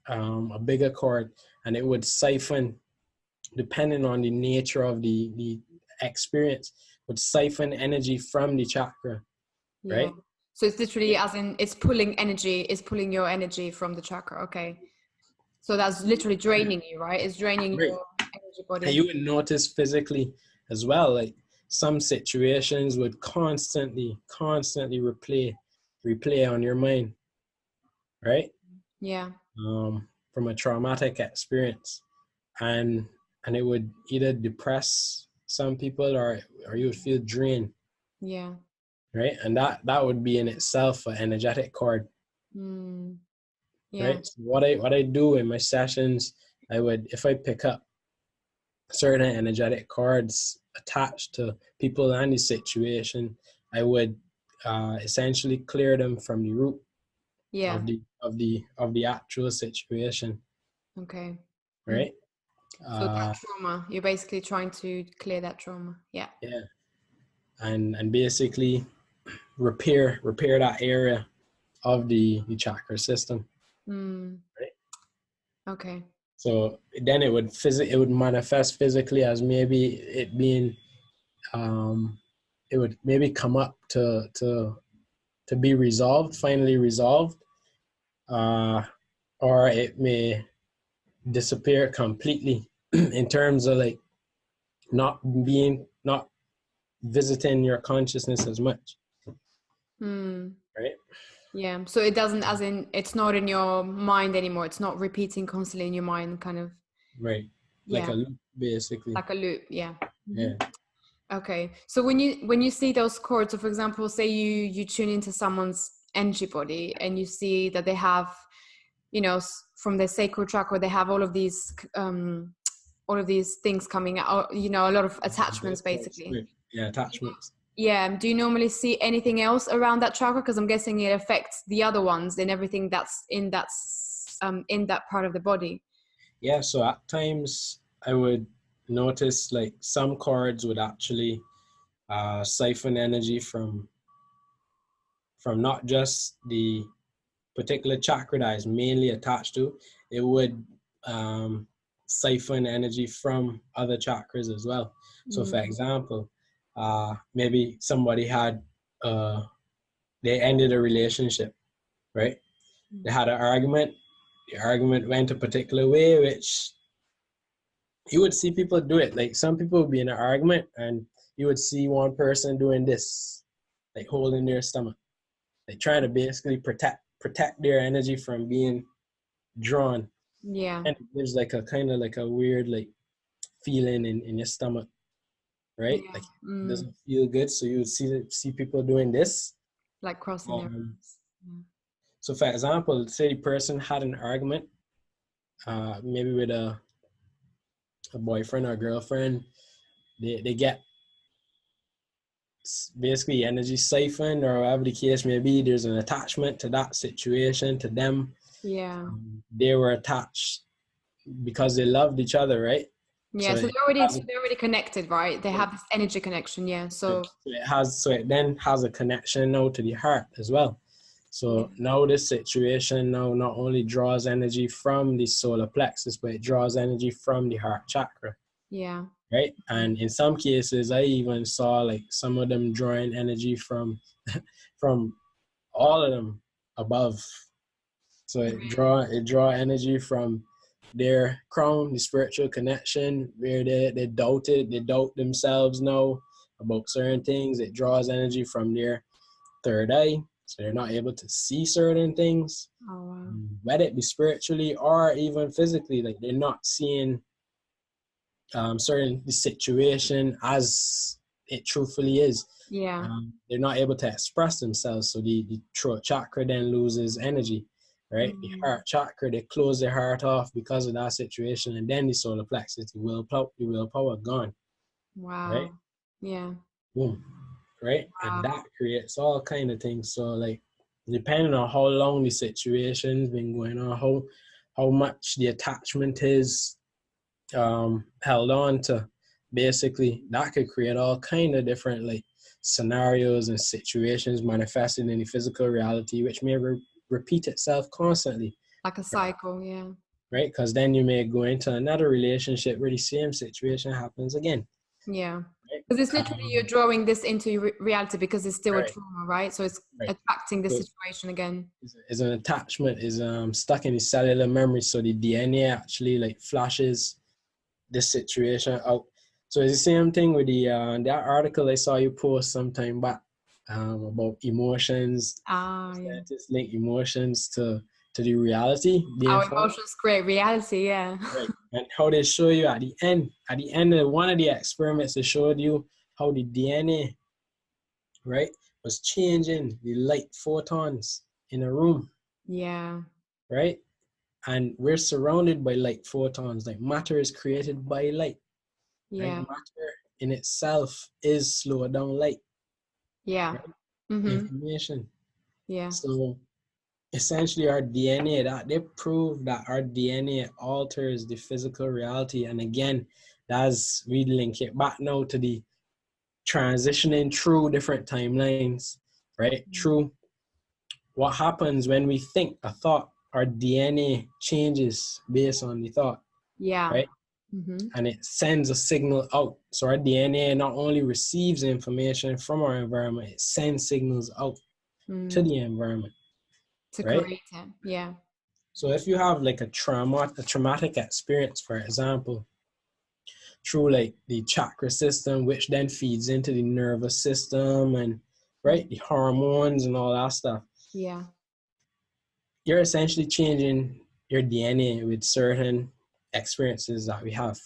B: a bigger cord, and it would siphon, depending on the nature of the experience, would siphon energy from the chakra,
A: Yeah.
B: right?
A: So it's literally as in it's pulling energy, it's pulling your energy from the chakra. Okay. So that's literally draining you, right? It's draining
B: Right.
A: your energy
B: And
A: body.
B: you would notice physically as well, like some situations would constantly replay on your mind, right?
A: Yeah.
B: From a traumatic experience, and it would either depress some people or you would feel drained,
A: Yeah.
B: right? And that would be in itself an energetic cord,
A: Yeah.
B: right? So what I do in my sessions, I would, if I pick up certain energetic cords attached to people and the situation, I would essentially clear them from the root
A: Yeah.
B: of the actual situation,
A: Okay.
B: right?
A: So that trauma, you're basically trying to clear that trauma. Yeah.
B: Yeah, and basically repair that area of the chakra system, right?
A: Okay.
B: So then it would manifest physically as maybe it being it would maybe come up to be resolved, finally resolved, or it may disappear completely in terms of like not visiting your consciousness as much. Right?
A: Yeah. So it doesn't, as in, it's not in your mind anymore. It's not repeating constantly in your mind, kind of.
B: Right. Like a loop, basically.
A: Like a loop. Yeah.
B: Yeah.
A: Okay. So when you see those cords, so for example, say you tune into someone's energy body and you see that they have, from their sacral chakra, they have all of these things coming out, a lot of attachments, basically.
B: Yeah, attachments.
A: Yeah. Do you normally see anything else around that chakra? Because I'm guessing it affects the other ones and everything that's in that part of the body.
B: Yeah. So at times I would notice like some cords would actually siphon energy from not just the particular chakra that is mainly attached to. It would siphon energy from other chakras as well. So for example, maybe somebody had they ended a relationship, right? They had an argument. The argument went a particular way, which you would see people do it. Like some people would be in an argument and you would see one person doing this, like holding their stomach, like trying to basically protect their energy from being drawn.
A: Yeah.
B: And there's like a kind of like a weird like feeling in your stomach, right?
A: Yeah.
B: Like it doesn't feel good. So you would see people doing this.
A: Like crossing their arms. Yeah.
B: So for example, say the person had an argument, maybe with a boyfriend or girlfriend, they get basically energy siphoned or whatever the case may be. There's an attachment to that situation, to them.
A: Yeah.
B: They were attached because they loved each other, right?
A: Yeah, so they're already connected, right? They have this energy connection, yeah. So
B: it then has a connection now to the heart as well. So now this situation now not only draws energy from the solar plexus, but it draws energy from the heart chakra.
A: Yeah.
B: Right. And in some cases, I even saw like some of them drawing energy from all of them above. So it draw energy from their crown, the spiritual connection, where they doubt themselves now about certain things. It draws energy from their third eye, so they're not able to see certain things.
A: Oh, wow.
B: Whether it be spiritually or even physically, like they're not seeing certain situation as it truthfully is.
A: Yeah.
B: They're not able to express themselves, so the throat chakra then loses energy, right? The heart chakra, they close their heart off because of that situation, and then the solar plexus, the willpower gone.
A: Wow.
B: Right?
A: Yeah.
B: Boom. Right?
A: Wow.
B: And that creates all kind of things. So like depending on how long the situation's been going on, how much the attachment is held on to, basically that could create all kind of different like scenarios and situations manifested in the physical reality, which may repeat itself constantly,
A: like a cycle. Yeah.
B: Right? Because then you may go into another relationship where the same situation happens again.
A: Yeah, because it's literally you're drawing this into reality because it's still a trauma, right? So it's attracting the situation again.
B: Is an attachment is stuck in the cellular memory, so the DNA actually like flashes this situation out. So it's the same thing with the that article I saw you post sometime back about emotions. Scientists link emotions to the reality.
A: Our emotions create reality, yeah.
B: Right. And how they show you at the end of one of the experiments, they showed you how the DNA, right, was changing the light photons in a room.
A: Yeah.
B: Right? And we're surrounded by light photons. Like matter is created by light.
A: Yeah.
B: Right? Matter in itself is slower down light.
A: Yeah.
B: Right?
A: Mm-hmm.
B: Information.
A: Yeah.
B: So essentially our DNA, that they prove that our DNA alters the physical reality. And again, that's we link it back now to the transitioning through different timelines, right? Through what happens when we think a thought, our DNA changes based on the thought.
A: Yeah.
B: Right?
A: Mm-hmm.
B: and it sends a signal out. So our DNA not only receives information from our environment, it sends signals out to the environment,
A: To
B: right?
A: create it. Yeah.
B: So if you have like a traumatic experience, for example, through like the chakra system, which then feeds into the nervous system and right, the hormones and all that stuff,
A: Yeah.
B: you're essentially changing your DNA with certain experiences that we have,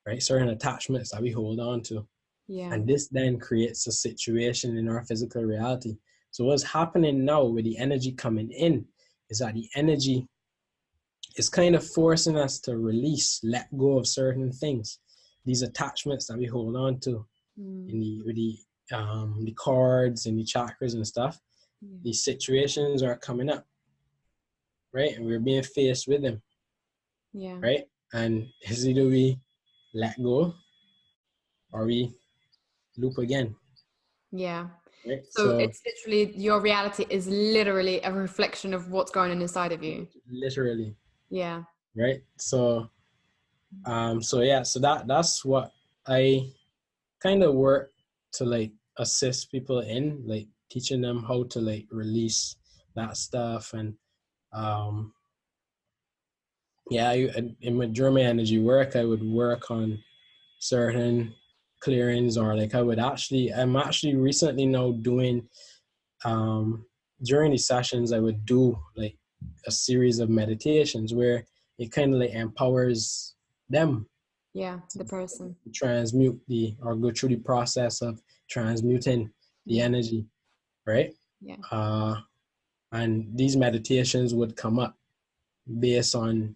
B: right? Certain attachments that we hold on to.
A: Yeah.
B: And this then creates a situation in our physical reality. So what's happening now with the energy coming in is that the energy is kind of forcing us to release, let go of certain things, these attachments that we hold on to in the cards and the chakras and stuff.
A: Yeah.
B: These situations are coming up, right? And we're being faced with them,
A: Yeah.
B: right? And it's either we let go or we loop again,
A: Yeah.
B: right?
A: So
B: So
A: it's literally, your reality is literally a reflection of what's going on inside of you.
B: literally,
A: Yeah.
B: right? So so that's what I kind of work to like assist people in, like teaching them how to like release that stuff. And in my German energy work, I would work on certain clearings, or like I'm actually recently now doing during these sessions I would do like a series of meditations where it kind of like empowers them
A: Yeah. The
B: to
A: person.
B: transmute or go through the process of transmuting the
A: Yeah.
B: energy, right?
A: Yeah.
B: And these meditations would come up based on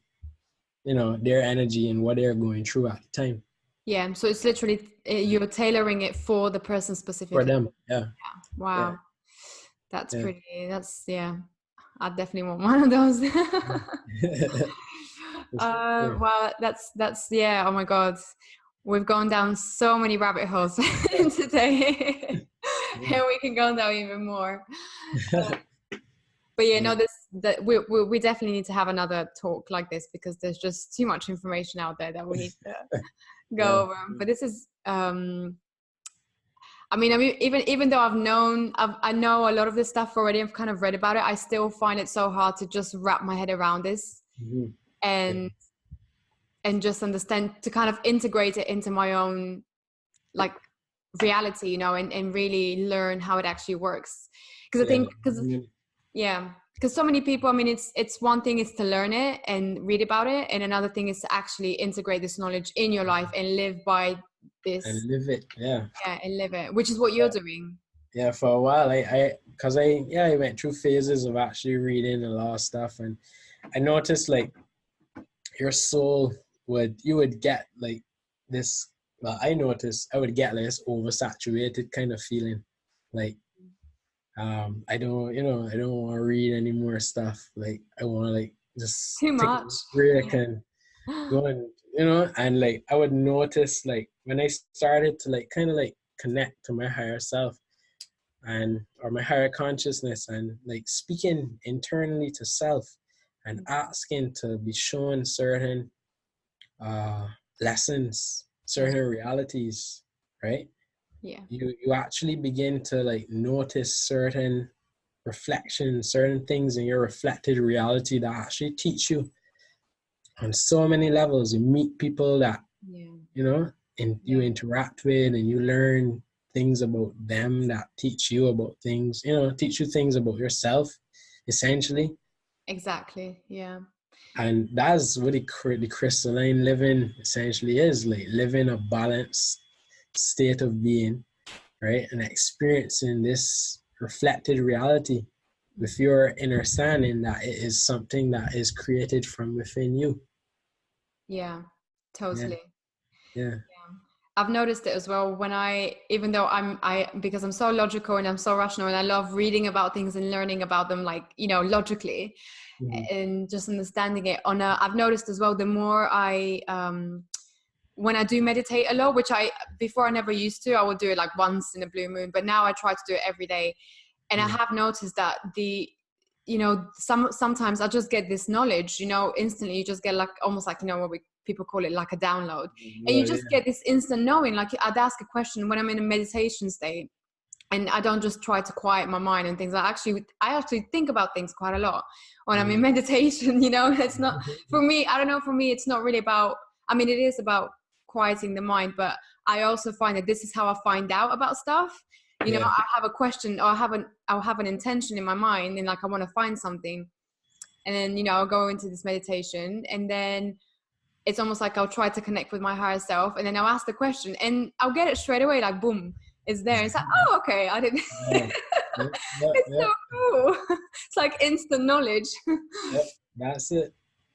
B: their energy and what they're going through at the time.
A: Yeah. So it's literally, you're tailoring it for the person
B: For
A: specifically.
B: them, yeah.
A: Wow.
B: Yeah.
A: That's
B: Yeah.
A: pretty, yeah. I definitely want one of those.
B: Sure.
A: Wow, that's yeah. Oh my God, we've gone down so many rabbit holes today, and we can go down even more. But yeah,
B: Yeah.
A: no, that we definitely need to have another talk like this, because there's just too much information out there that we need to
B: Yeah.
A: go over. But this is I mean, even though I know a lot of this stuff already, I've kind of read about it, I still find it so hard to just wrap my head around this
B: Mhm.
A: and just understand, to kind of integrate it into my own like reality, and really learn how it actually works. Because I
B: Yeah.
A: think, because so many people, I mean, it's one thing is to learn it and read about it, and another thing is to actually integrate this knowledge in your life and live by this.
B: And live it. Yeah.
A: Yeah, and live it, which is what you're doing.
B: Yeah. For a while, I went through phases of actually reading a lot of stuff, and I noticed like your soul you would get like this. Well, I noticed I would get like this oversaturated kind of feeling, like I don't want to read any more stuff. Like I want to like just
A: Too
B: take a
A: much.
B: break and go and and like I would notice like when I started to like kind of like connect to my higher self or my higher consciousness, and like speaking internally to self and asking to be shown certain lessons, certain realities, right?
A: Yeah.
B: You actually begin to like notice certain reflections, certain things in your reflected reality that actually teach you on so many levels. You meet people that
A: Yeah.
B: and you
A: Yeah.
B: interact with, and you learn things about them that teach you about things, teach you things about yourself, essentially.
A: Exactly. Yeah.
B: And that's what the crystalline living essentially is, like living a balanced state of being, right? And experiencing this reflected reality with your understanding that it is something that is created from within you.
A: Yeah.
B: Yeah,
A: Totally.
B: yeah.
A: I've noticed it as well when even though because I'm so logical and I'm so rational and I love reading about things and learning about them, like, logically,
B: Mm-hmm.
A: and just understanding it I've noticed as well, the more when I do meditate a lot, which before I never used to, I would do it like once in a blue moon, but now I try to do it every day. And I have noticed that sometimes I just get this knowledge, instantly. You just get like, almost like, what we people call it like a download. And
B: Yeah,
A: you just get this instant knowing. Like I'd ask a question when I'm in a meditation state, and I don't just try to quiet my mind and things. I actually think about things quite a lot when I'm in meditation. You know, it's not for me. I don't know. For me, it's not really about. I mean, it is about quieting the mind, but I also find that this is how I find out about stuff. You know, I have a question, or I'll have an intention in my mind, and like I want to find something, and then, you know, I'll go into this meditation, and then it's almost like I'll try to connect with my higher self, and then I'll ask the question, and I'll get it straight away. Like boom, it's there. It's like, oh, okay, I didn't. It's so cool. It's like instant knowledge.
B: Yep, that's it.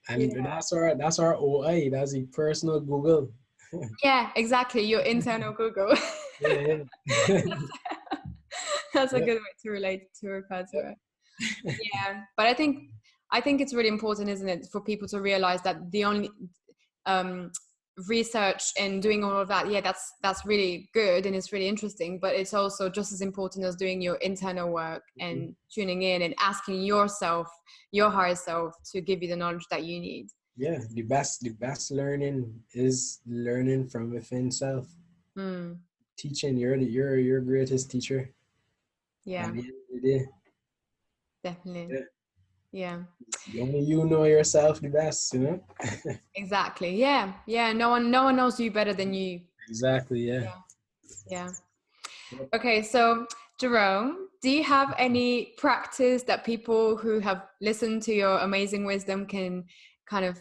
B: And
A: Yeah.
B: that's our OI. That's the personal Google.
A: Yeah, exactly. Your internal Google.
B: Yeah, yeah.
A: That's a
B: Yep,
A: good way to relate to refer to
B: yep.
A: it. Yeah, but I think it's really important, isn't it, for people to realize that the only research and doing all of that, yeah, that's really good and it's really interesting, but it's also just as important as doing your internal work and tuning in and asking yourself, your higher self, to give you the knowledge that you need.
B: Yeah, the best learning is learning from within self. Teaching, you're your greatest teacher
A: Yeah,
B: at the end of the day.
A: definitely.
B: Yeah.
A: Yeah,
B: Only you know yourself the best, you know?
A: exactly. Yeah, yeah, no one knows you better than you.
B: Exactly, yeah.
A: Yeah. Okay, so Jerome, do you have any practice that people who have listened to your amazing wisdom can kind of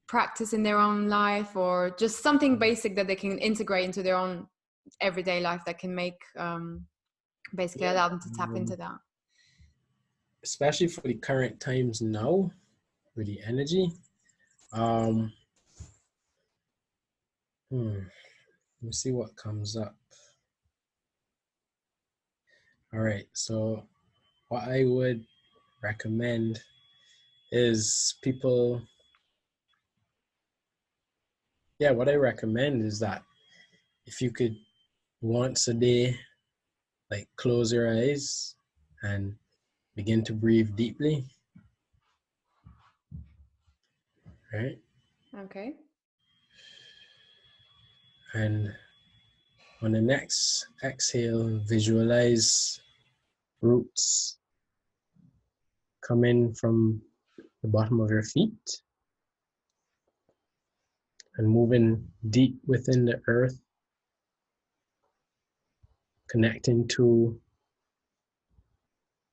A: practice in their own life, or just something basic that they can integrate into their own everyday life that can make basically
B: Yeah.
A: allow them to tap into that?
B: Especially for the current times now, with the energy. Um, let me see what comes up. All right, so what I would recommend is what I recommend is that if you could once a day, like close your eyes and begin to breathe deeply, right?
A: Okay.
B: And on the next exhale, visualize roots coming from the bottom of your feet and moving deep within the earth, connecting to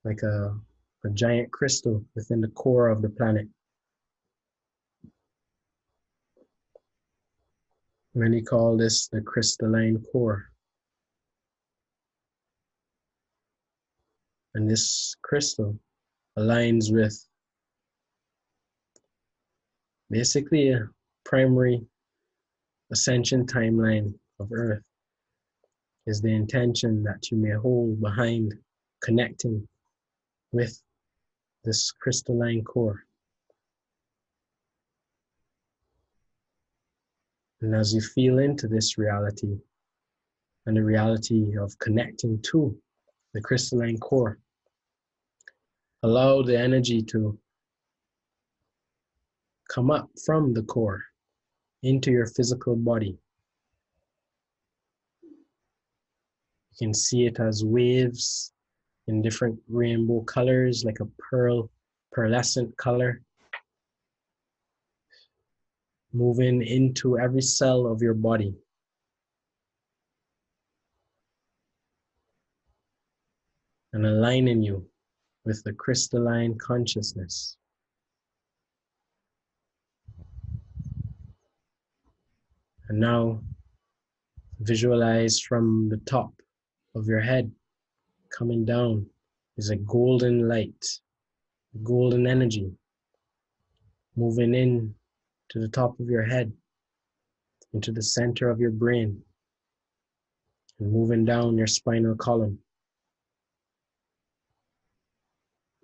B: like a giant crystal within the core of the planet. Many call this the crystalline core. And this crystal aligns with basically a primary ascension timeline of Earth, is the intention that you may hold behind connecting with this crystalline core. And as you feel into this reality and the reality of connecting to the crystalline core, allow the energy to come up from the core into your physical body. You can see it as waves in different rainbow colors, like a pearlescent color, moving into every cell of your body. And aligning you with the crystalline consciousness. And now visualize from the top of your head coming down is a golden light, golden energy moving in to the top of your head, into the center of your brain, and moving down your spinal column.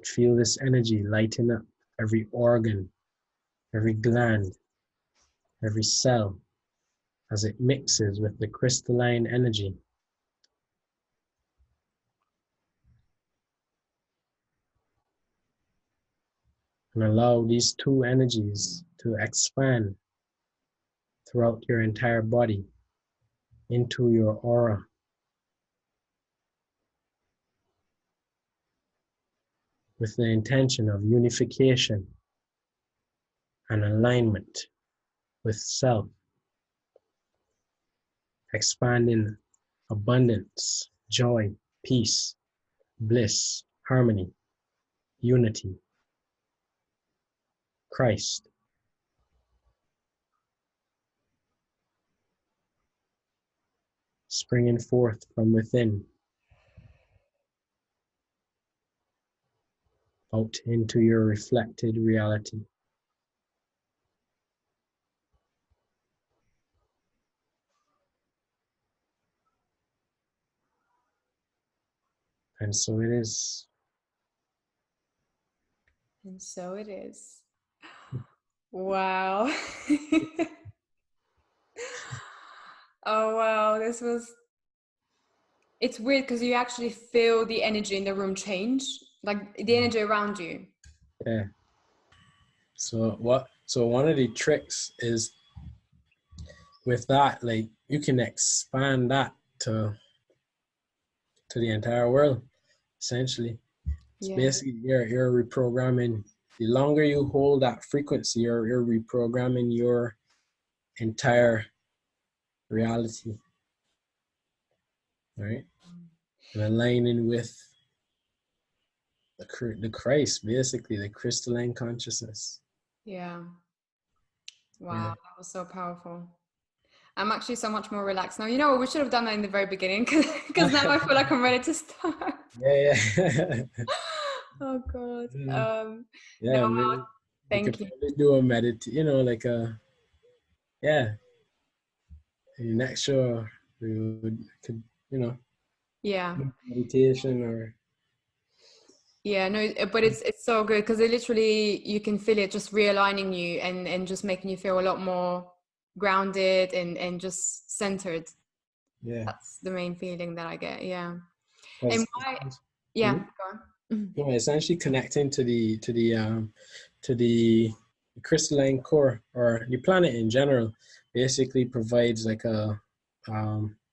B: Feel this energy lighting up every organ, every gland, every cell as it mixes with the crystalline energy. And allow these two energies to expand throughout your entire body into your aura. With the intention of unification and alignment with self, expanding abundance, joy, peace, bliss, harmony, unity, Christ. Springing forth from within, out into your reflected reality. And so it is.
A: And so it is. Wow. Oh, wow. It's weird because you actually feel the energy in the room change, like the energy around you.
B: Yeah. So one of the tricks is with that, like you can expand that to the entire world, essentially. It's basically you're reprogramming. The longer you hold that frequency, you're reprogramming your entire reality, right? And aligning with the Christ, basically the crystalline consciousness.
A: Yeah. Wow, that was so powerful. I'm actually so much more relaxed now. You know, we should have done that in the very beginning because now I feel like I'm ready to start.
B: Yeah.
A: Oh God.
B: Yeah,
A: No,
B: maybe we could
A: thank you.
B: probably do a like a next show could
A: Yeah.
B: meditation or
A: Yeah, no, but it's so good because it literally you can feel it just realigning you and just making you feel a lot more grounded and just centered.
B: yeah.
A: That's the main feeling that I get. Yeah. And
B: Because
A: why? Yeah. Go on.
B: essentially connecting to the crystalline core or the planet in general basically provides like a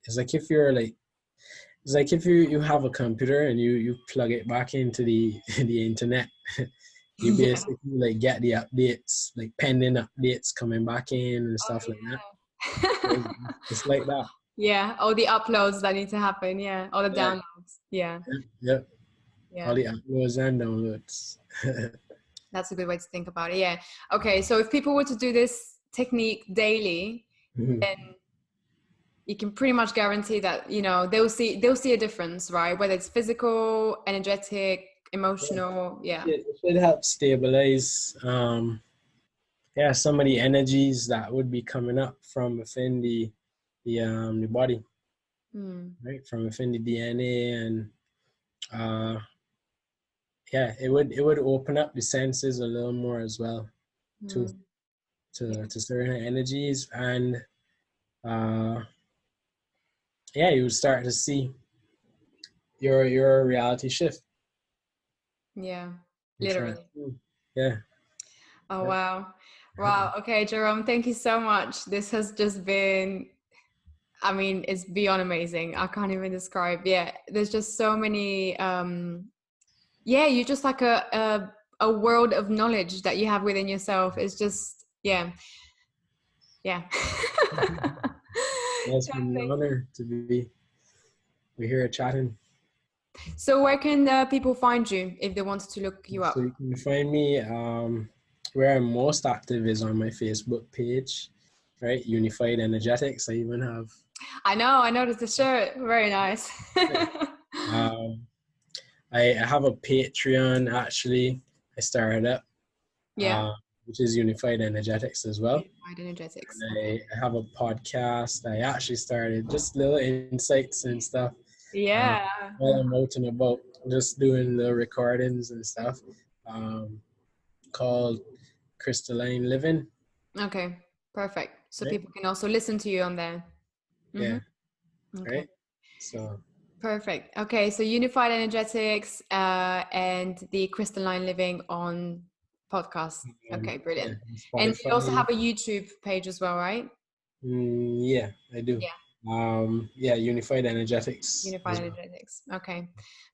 B: it's like if you're like it's like if you have a computer and you plug it back into the the internet. You
A: Yeah.
B: basically like get the updates, like pending updates coming back in and stuff like that. So it's like that.
A: Yeah, all the uploads that need to happen. Yeah, all the
B: Yeah.
A: downloads. Yeah,
B: Yep. All
A: yeah.
B: the uploads and downloads.
A: That's a good way to think about it. Yeah. Okay, so if people were to do this technique daily, then you can pretty much guarantee that they'll see a difference, right? Whether it's physical, energetic, emotional. Yeah.
B: It should help stabilize some of the energies that would be coming up from within the body, right? From within the DNA and it would open up the senses a little more as well to certain energies and you would start to see your reality shift.
A: Yeah, literally.
B: Yeah.
A: Oh, wow. Wow. Okay, Jerome, thank you so much. This has just been, I mean, it's beyond amazing. I can't even describe. Yeah, there's just so many, you're just like a world of knowledge that you have within yourself. It's just, yeah.
B: It's been an honor to be here chatting.
A: So where can people find you if they wanted to look you up?
B: So you can find me where I'm most active is on my Facebook page, right? Unified Energetics. I even have.
A: I noticed the shirt. Very nice.
B: I have a Patreon actually. I started up.
A: Yeah.
B: Which is Unified Energetics as well.
A: Unified Energetics.
B: And I have a podcast. I actually started just little insights and stuff.
A: Yeah.
B: While I'm out and about, just doing the recordings and stuff. Called Crystalline Living.
A: Okay, perfect. So
B: right?
A: people can also listen to you on there.
B: Yeah.
A: Okay.
B: Right. So.
A: Perfect. Okay, so Unified Energetics and the Crystalline Living on podcast. Okay, brilliant. And you also have a YouTube page as well, right?
B: Yeah, I do.
A: Yeah.
B: Yeah, unified energetics
A: Unified
B: as well.
A: energetics. Okay,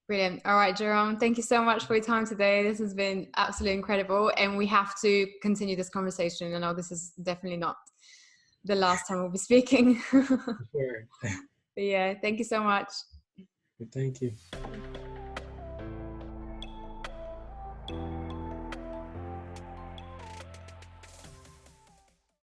A: brilliant. All right, Jerome, thank you so much for your time today. This has been absolutely incredible, and we have to continue this conversation. I know this is definitely not the last time we'll be speaking.
B: Sure.
A: But yeah, thank you so much.
B: Thank you.